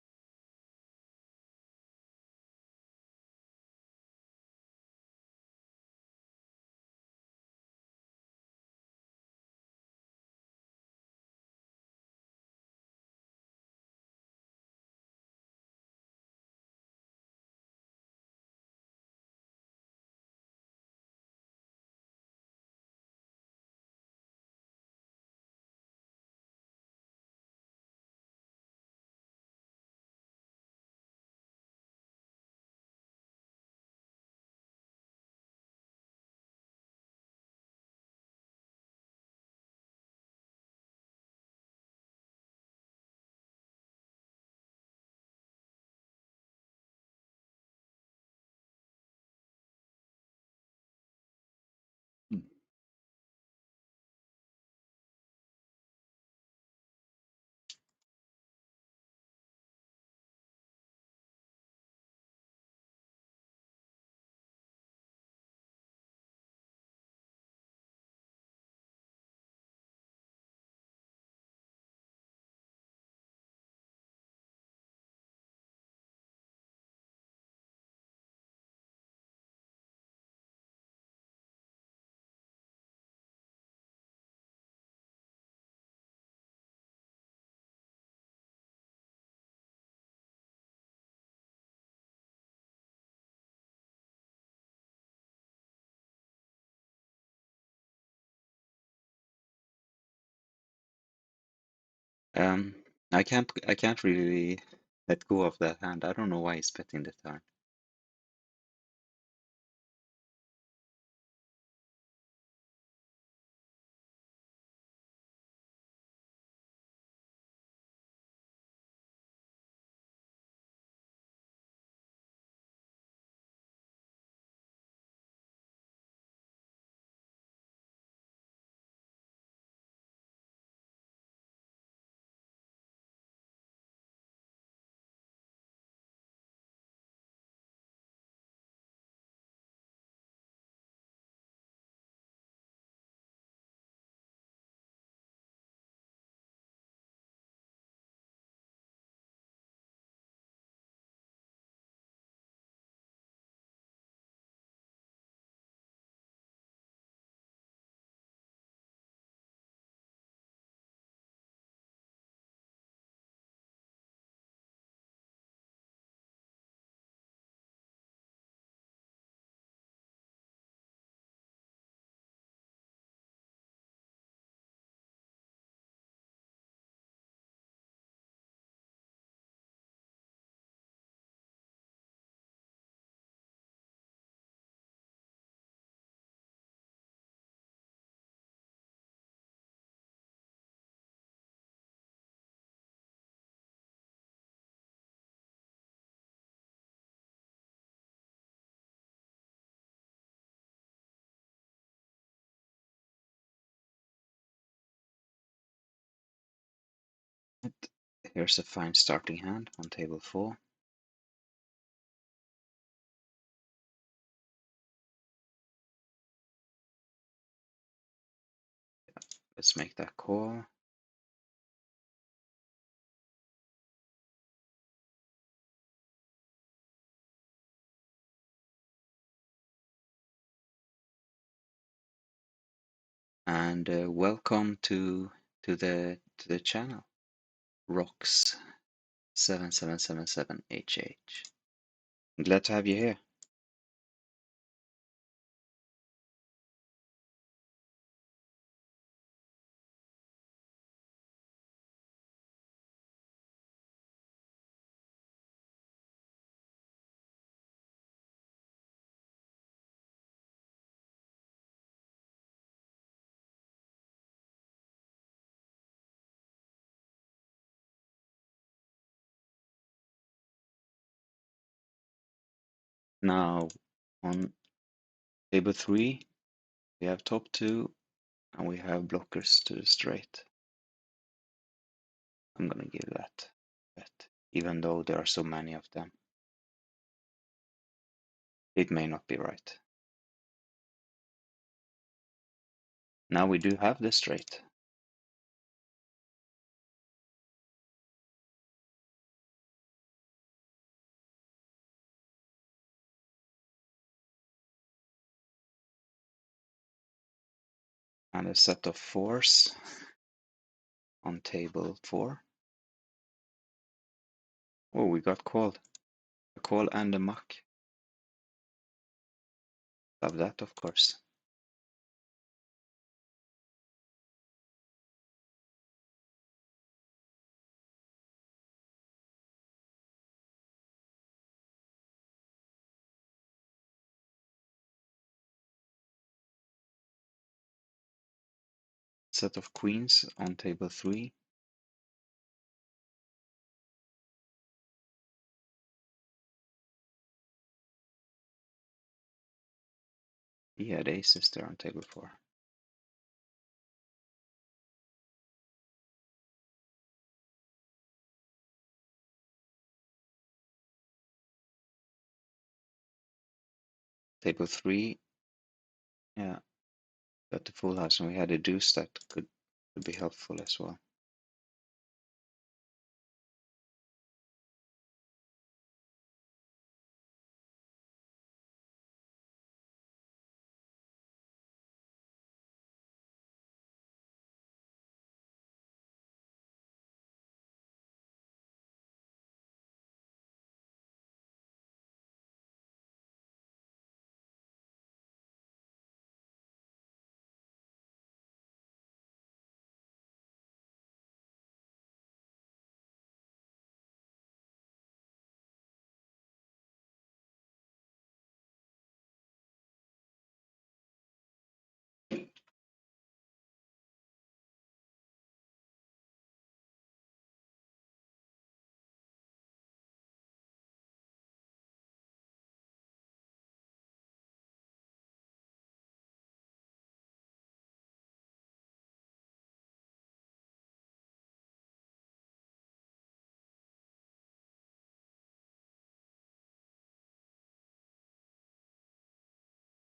Um, I can't really let go of that hand. I don't know why he's betting the turn. Here's a fine starting hand on table 4. Let's make that call. And welcome to the channel, Rocks 7777HH. Glad to have you here. Now on table 3, we have top 2 and we have blockers to the straight. I'm gonna give that bet, even though there are so many of them. It may not be right. Now we do have the straight. And a set of 4s on table 4. Oh, we got called. A call and a muck. Love that, of course. Set of queens on table 3. He had aces there on table 4. Table 3, yeah, got the full house, and we had a deuce that could be helpful as well.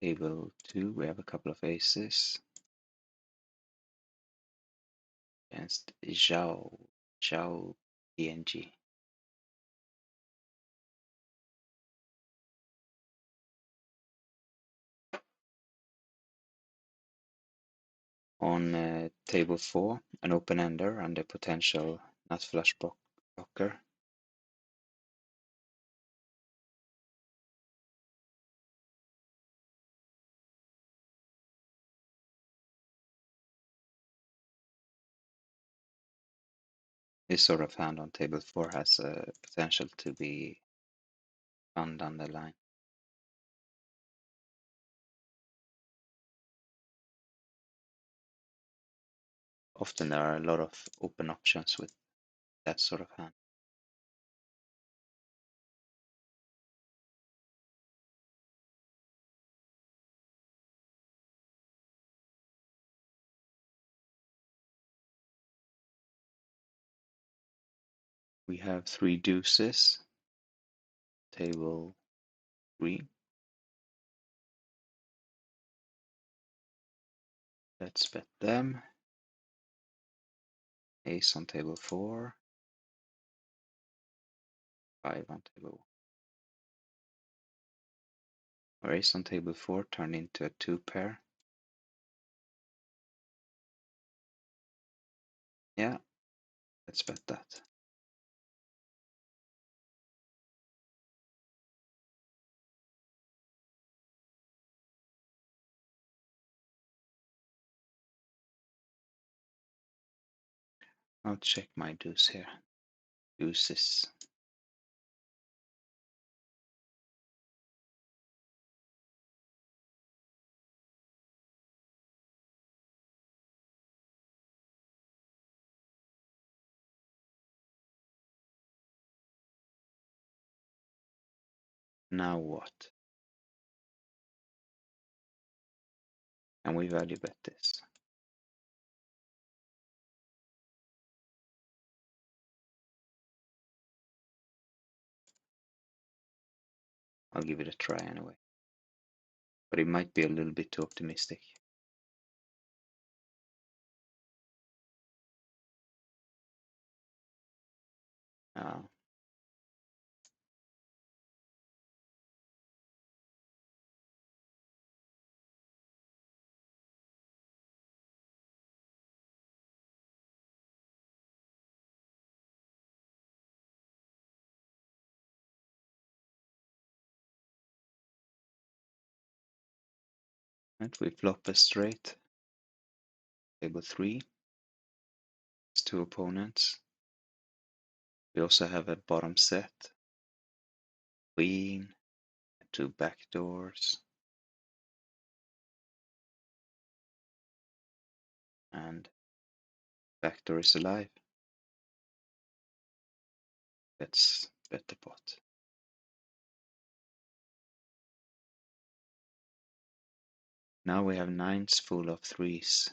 Table 2, we have a couple of aces against Zhao PNG. On table 4, an open-ender and a potential nut flush blocker. This sort of hand on table 4 has a potential to be fun down the line. Often there are a lot of open options with that sort of hand. We have 3 deuces, table 3. Let's bet them. Ace on table 4, 5 on table 1. Our ace on table 4 turned into a 2 pair. Yeah, let's bet that. I'll check my deuce here. Deuces. Now what? Can we value bet this? I'll give it a try anyway. But it might be a little bit too optimistic. Uh, and we flop a straight. Table 3. It's 2 opponents. We also have a bottom set. Queen. 2 backdoors. And backdoor is alive. Let's bet the pot. Now we have 9s full of 3s.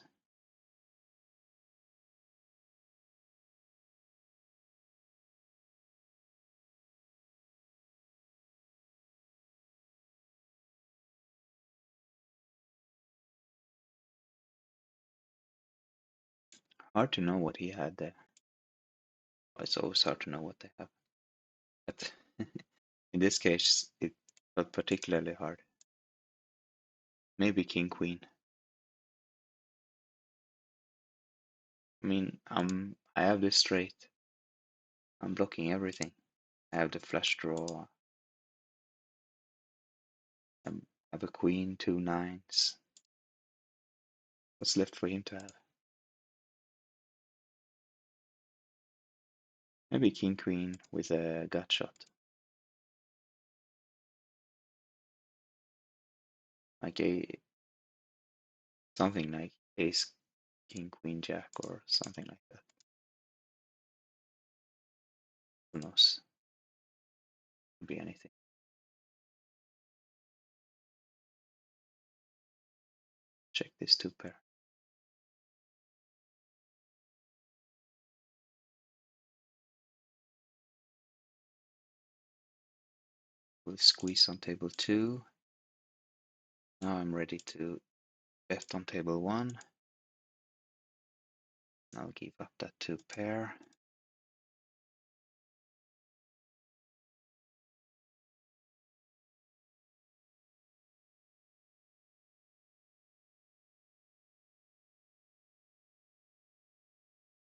Hard to know what he had there. It's always hard to know what they have. But in this case, it felt particularly hard. Maybe king queen. I mean, I have this straight. I'm blocking everything. I have the flush draw. I have a queen, 2 9s. What's left for him to have? Maybe king queen with a gut shot. Like something like ace, king, queen, jack, or something like that. Who knows? Could be anything. Check this 2 pair. We'll squeeze on table 2. Now I'm ready to bet on table 1. I'll give up that 2 pair.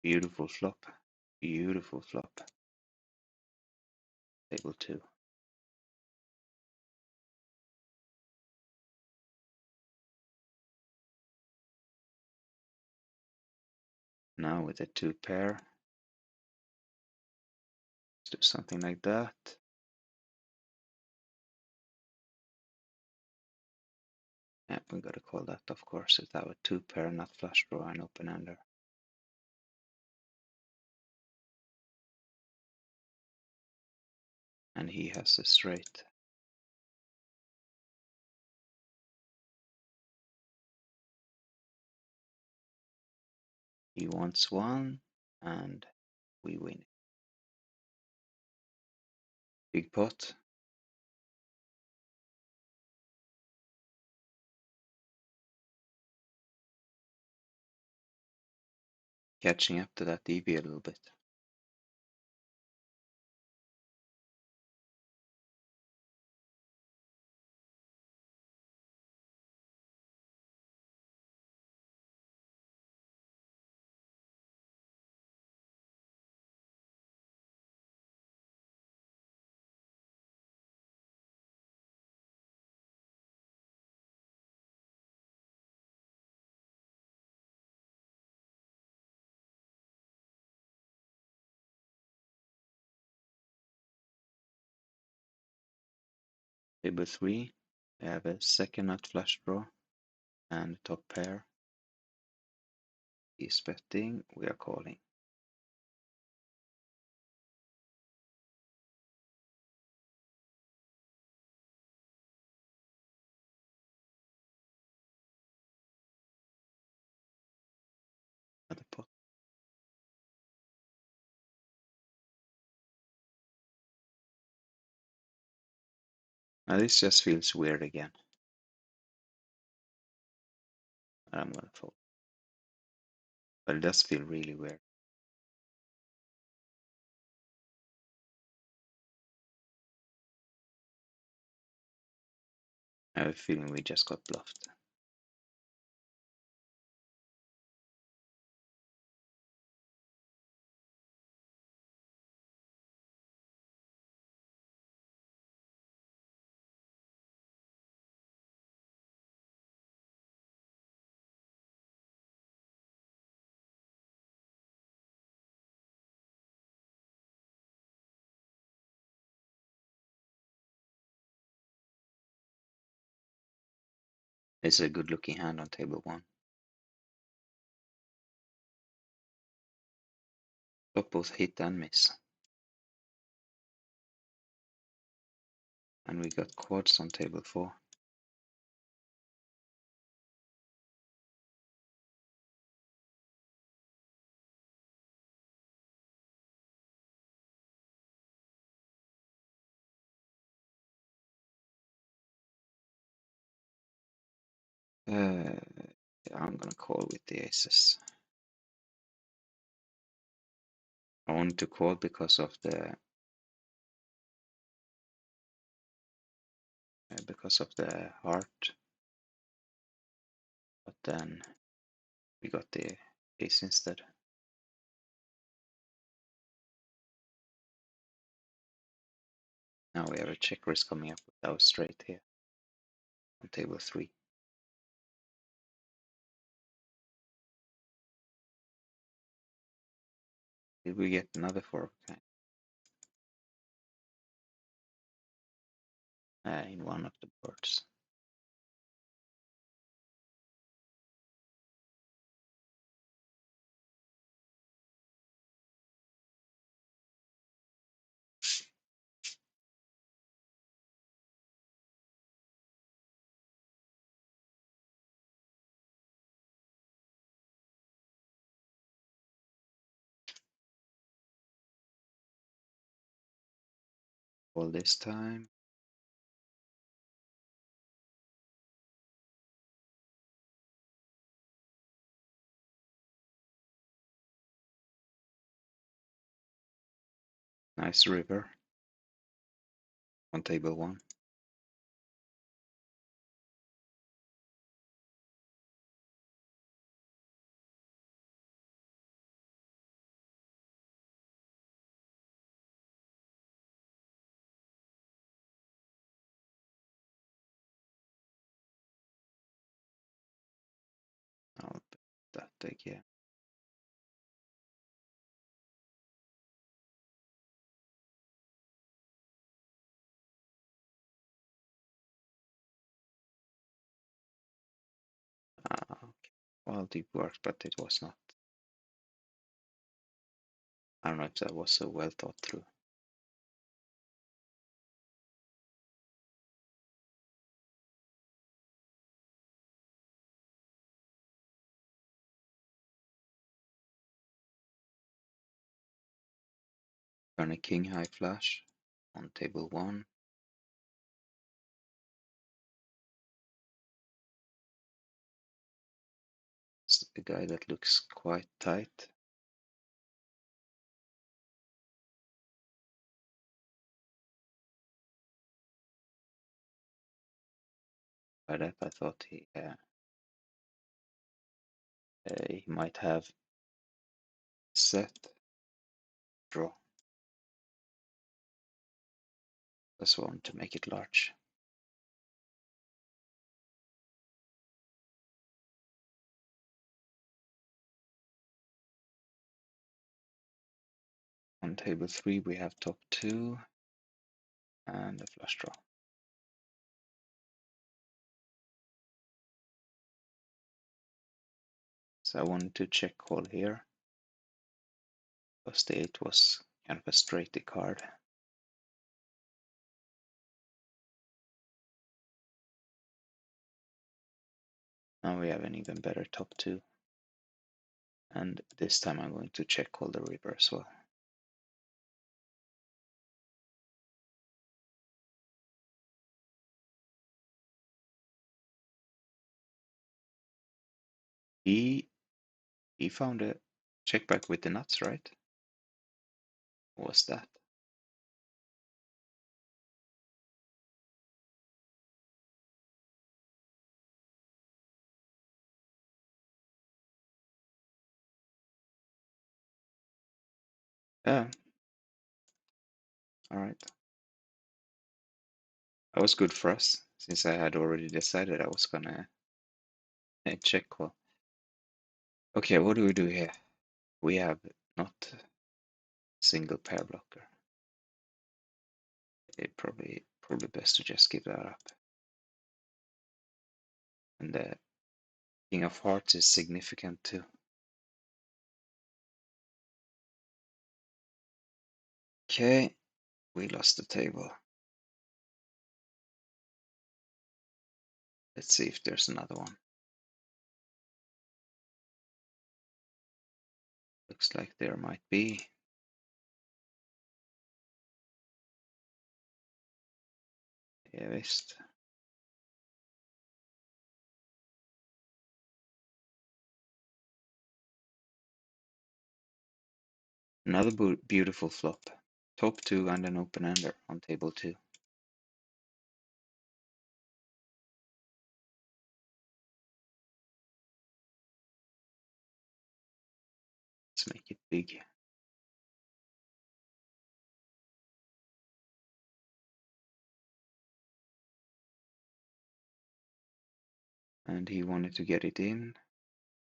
Beautiful flop. Beautiful flop. Table 2. Now with a 2 pair, let's do something like that. Yeah, we gotta call that, of course. It's our 2 pair, not flush draw and open ender. And he has a straight. He wants 1, and we win. Big pot. Catching up to that EV a little bit. Table 3, we have a second nut flush draw and top pair. He's betting, we are calling. Another pot. Now this just feels weird again. I'm gonna fold. But it does feel really weird. I have a feeling we just got bluffed. It's a good looking hand on table 1. Got both hit and miss. And we got quads on table 4. Uh, I'm gonna call with the aces. I wanted to call because of the heart, but then we got the ace instead. Now we have a check raise coming up with our straight here on table 3. Did we get another 4 of kind? In one of the boards. All this time. Nice river on table 1. I'll bet that again. Okay. Well, deep work, but it was not. I don't know if that was so well thought through. Turn a king high flush on table 1. It's a guy that looks quite tight. By that I thought he might have set draw. Just want to make it large. On table 3 we have top 2 and a flush draw. So I wanted to check call here, because the 8 was kind of a straighty card. Now we have an even better top 2. And this time I'm going to check call the river as well. He found a check back with the nuts, right? What was that? Yeah. Alright. That was good for us, since I had already decided I was gonna check call. Okay, what do we do here? We have not single pair blocker. It probably best to just give that up. And the king of hearts is significant too. Okay, we lost the table. Let's see if there's another one. Looks like there might be. Ja, visst. Another beautiful flop. Top 2 and an open ender on table 2. Let's make it big. And he wanted to get it in.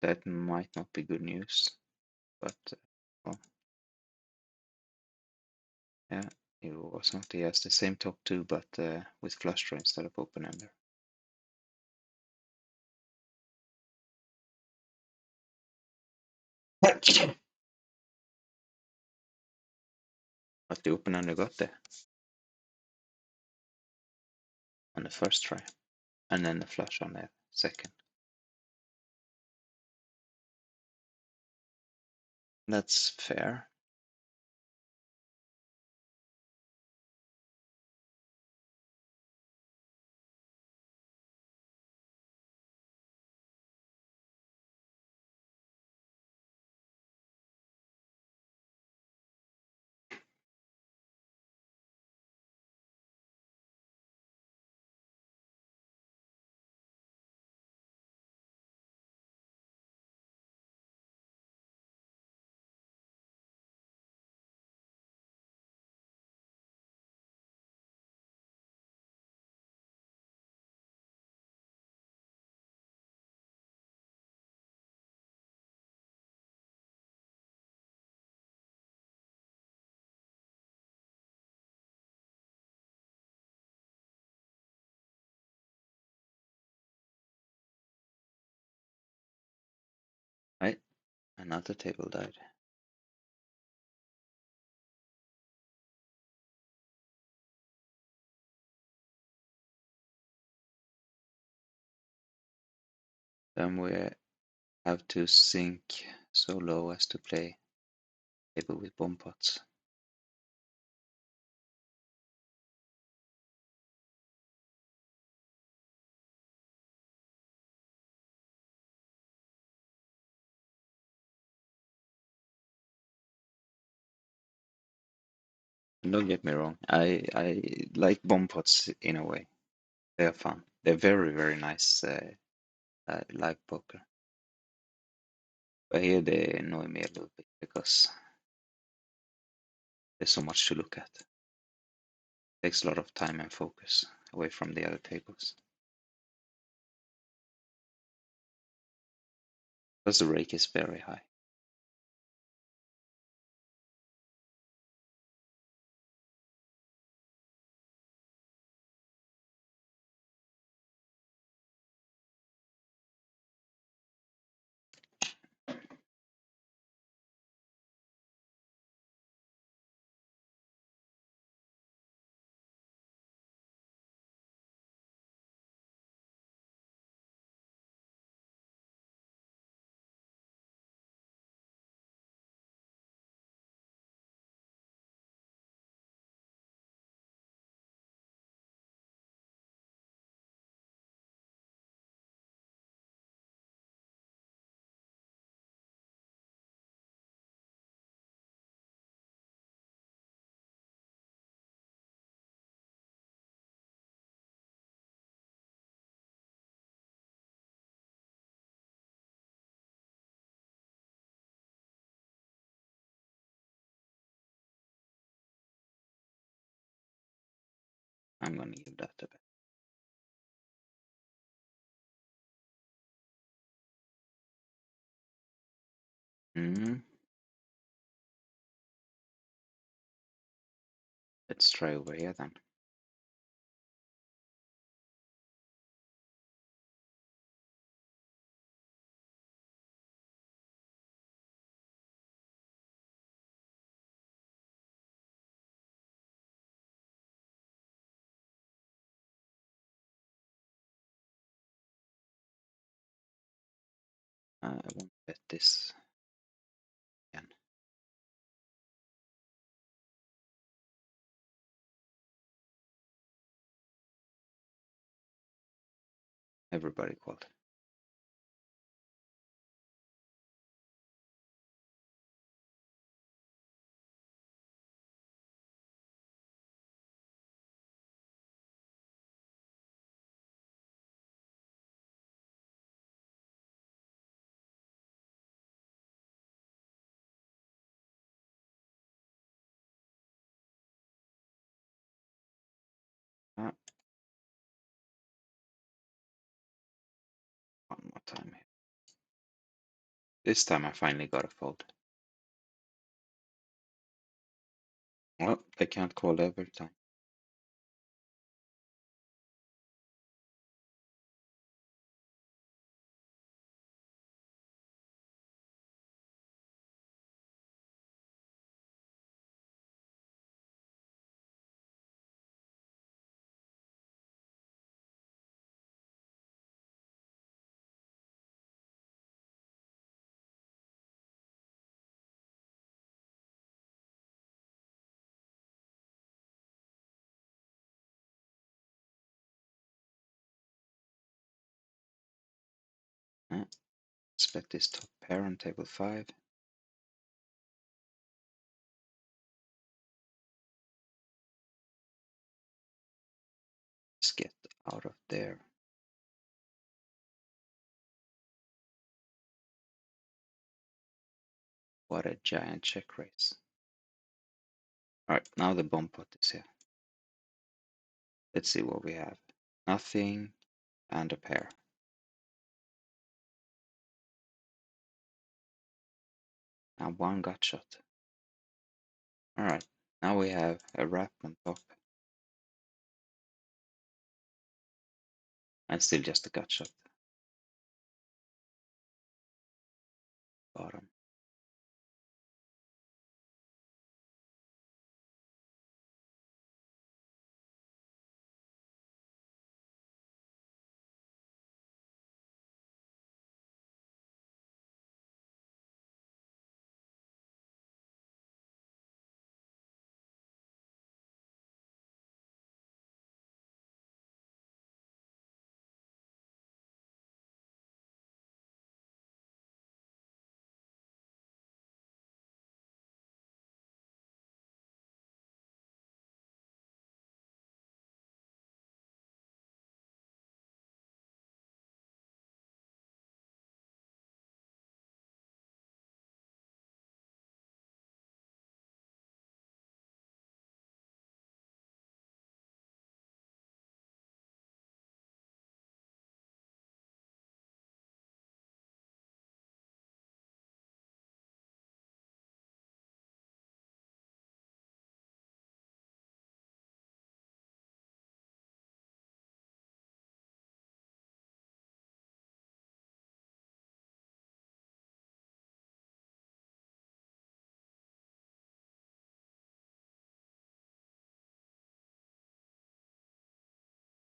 That might not be good news, but well, yeah, it was not. He has the same top 2, but with flush draw instead of open ender. But the open ender got there on the first try, and then the flush on the second. That's fair. Another table died. Then we have to sink so low as to play table with bomb pots. And don't get me wrong, I like bomb pots in a way. They're fun. They're very, very nice live poker. But here they annoy me a little bit because there's so much to look at. It takes a lot of time and focus away from the other tables. Plus the rake is very high. I'm gonna give that a bet. Let's try over here then. I won't bet this again. Everybody called. Ah, one more time here. This time I finally got a fold. Well, I can't call every time. Let's bet this top pair on table 5. Let's get out of there. What a giant check raise. Alright, now the bomb pot is here. Let's see what we have. Nothing and a pair. And one gut shot. Alright, now we have a wrap on top. And still just a gut shot. Bottom.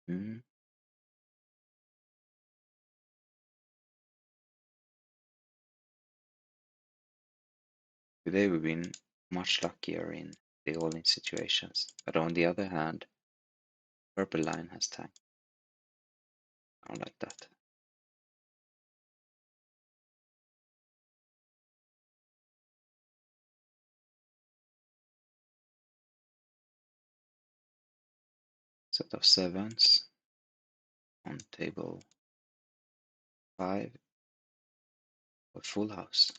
Mm. Today we've been much luckier in the all-in situations, but on the other hand, purple line has tanked. I don't like that. Set of sevens on table 5 for full house.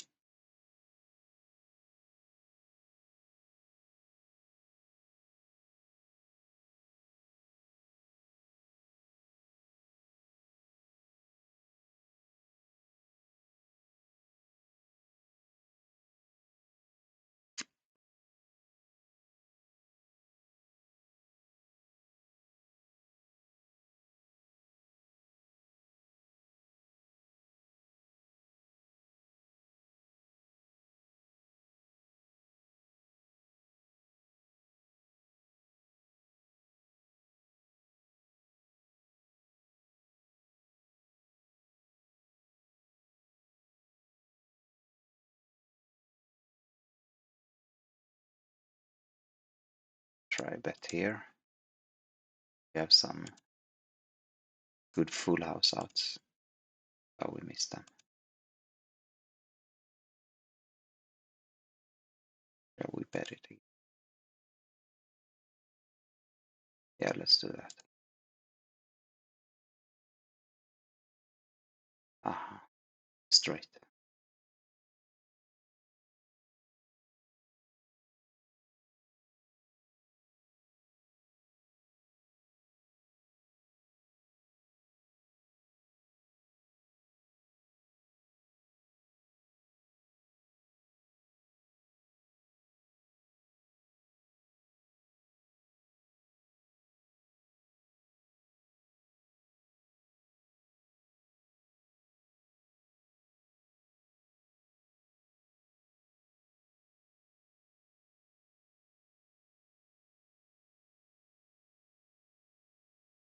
Try a bet here. We have some good full house outs, but we missed them. Yeah, we bet it. Yeah, let's do that. Aha, straight.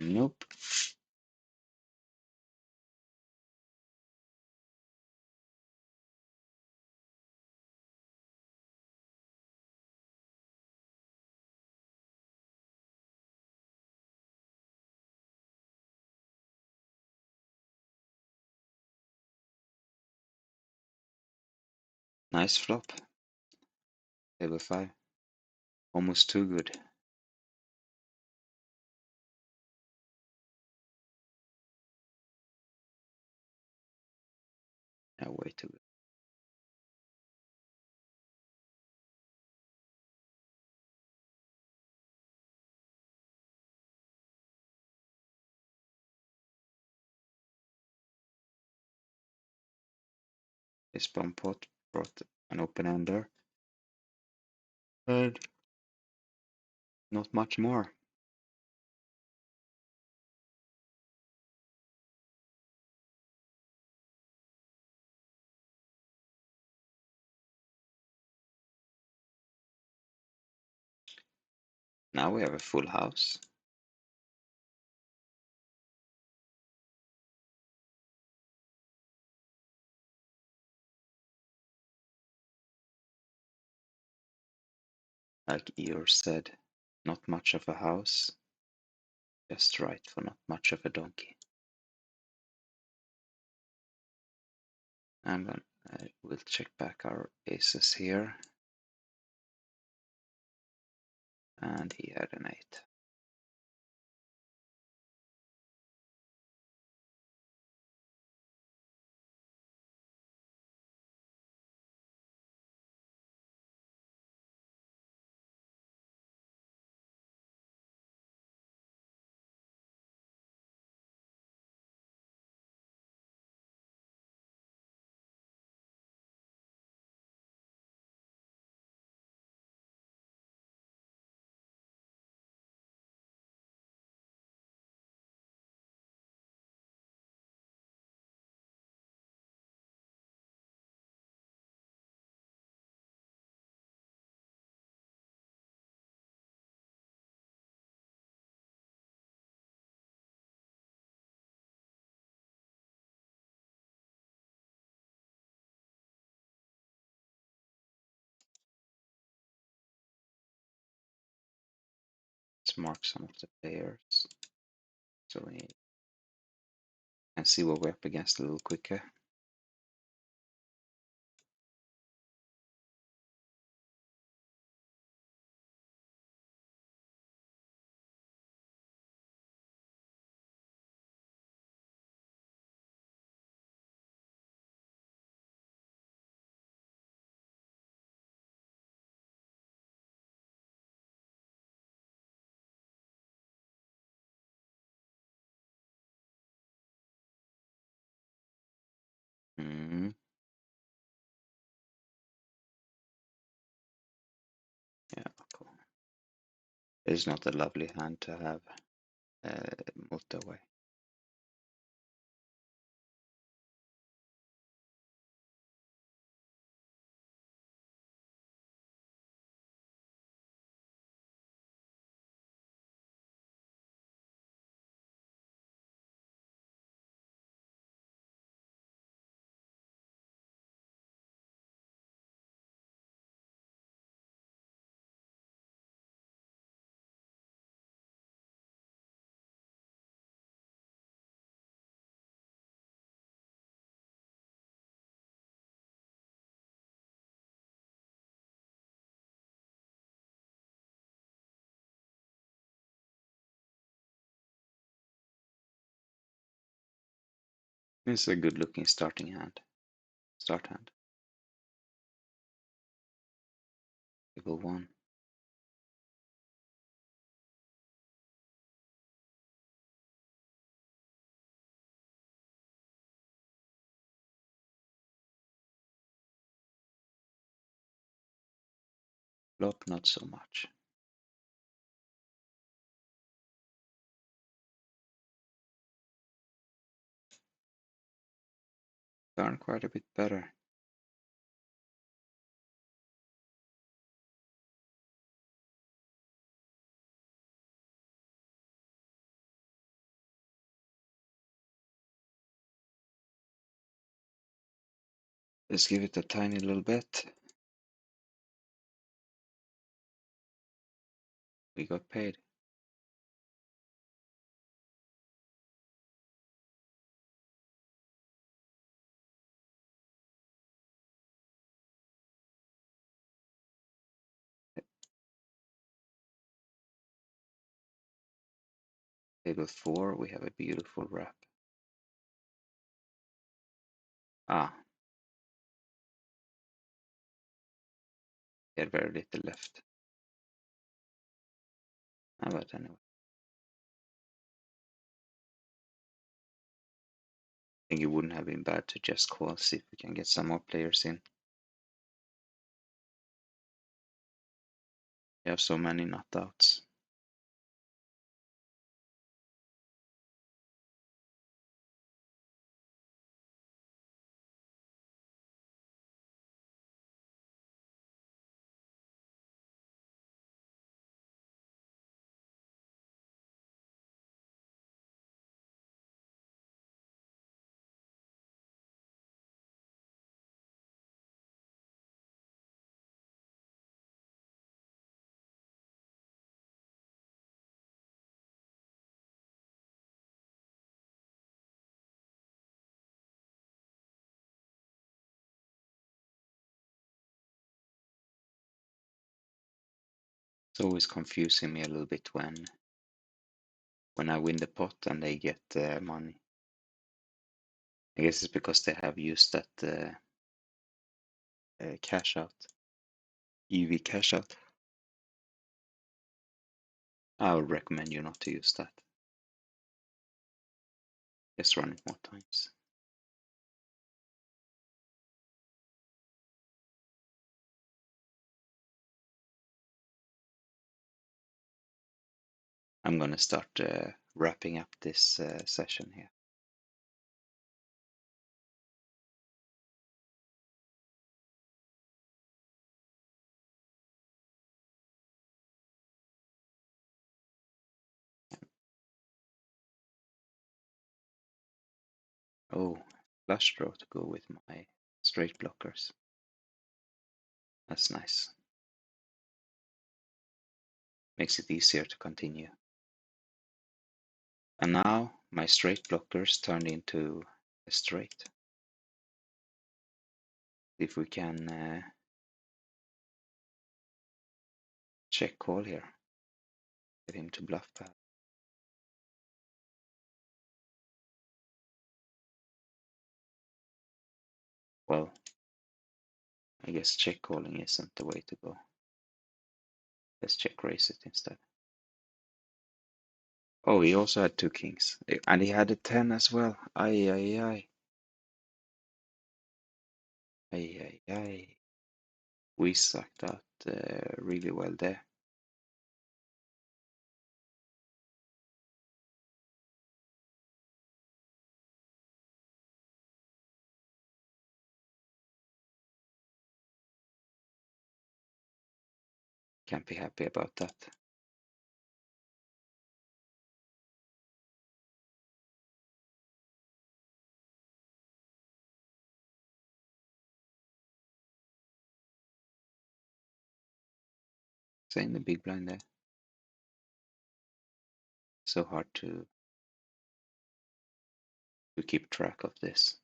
Nope. Nice flop. Table 5. Almost too good. Yeah, way too good. This bomb pot brought an open ender. And not much more. Now we have a full house. Like Eeyore said, not much of a house, just right for not much of a donkey. And then we'll check back our aces here. And he had an 8. Let's mark some of the players so we can see what we're up against a little quicker. Mm, yeah, cool. It's not a lovely hand to have multi-way. It's a good looking starting hand. Start hand. Table 1. Flop, not so much. Turn quite a bit better. Let's give it a tiny little bit. We got paid. Table 4, we have a beautiful wrap. Ah, he had very little left. Ah, but anyway. I think it wouldn't have been bad to just call, see if we can get some more players in. We have so many not outs. It's always confusing me a little bit when I win the pot and they get money. I guess it's because they have used that cash out, EV cash out. I would recommend you not to use that. Just run it more times. I'm gonna start wrapping up this session here. Oh, flush draw to go with my straight blockers. That's nice. Makes it easier to continue. And now my straight blockers turned into a straight. If we can check call here, get him to bluff pad. Well, I guess check calling isn't the way to go. Let's check raise it instead. Oh, he also had two kings. And he had a 10 as well. Ay, ay, ay. Ay, ay, ay. We sucked out really well there. Can't be happy about that. Saying the big blind there. So hard to keep track of this.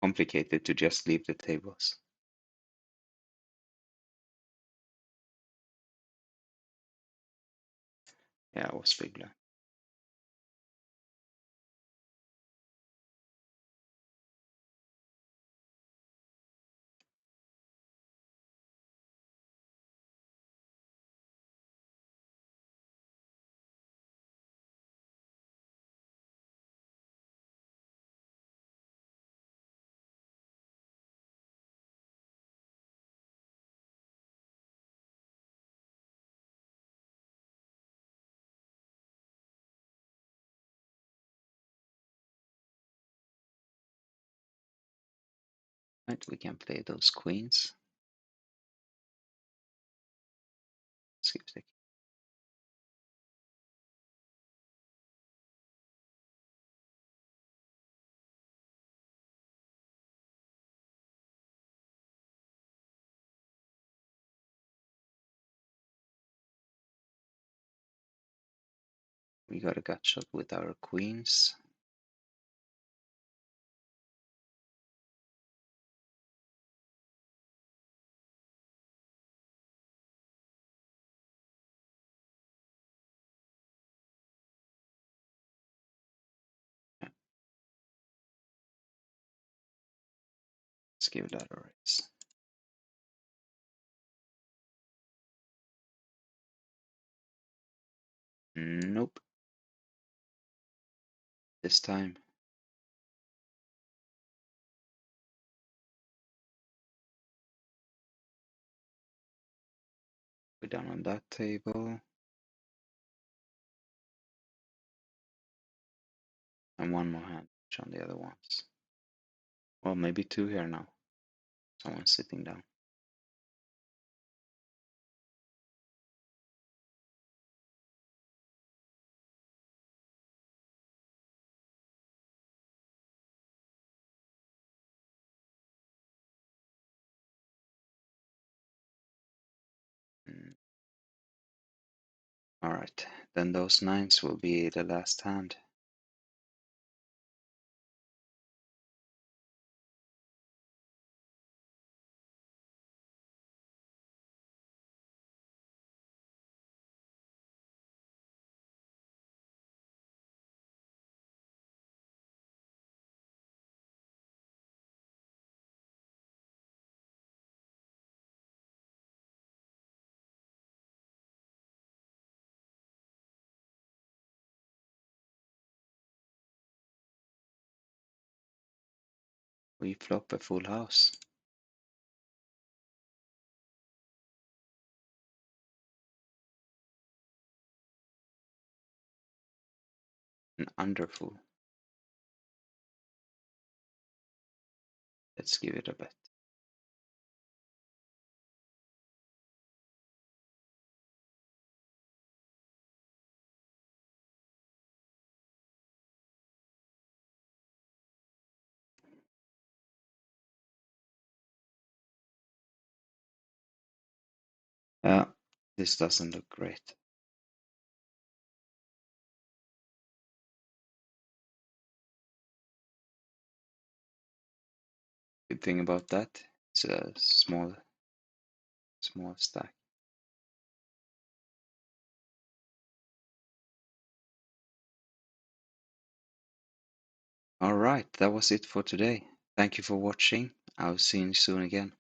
Complicated to just leave the tables. Yeah, it was big blind. Right, we can play those queens. Skip the We got a gut shot with our queens. Yeah, let's give that a raise. Nope. This time. We're down on that table. And one more hand on the other ones. Well, maybe two here now. Someone's sitting down. Alright, then those nines will be the last hand. We flop a full house. An underfull. Let's give it a bet. This doesn't look great. Good thing about that, it's a small stack. Alright, that was it for today. Thank you for watching. I'll see you soon again.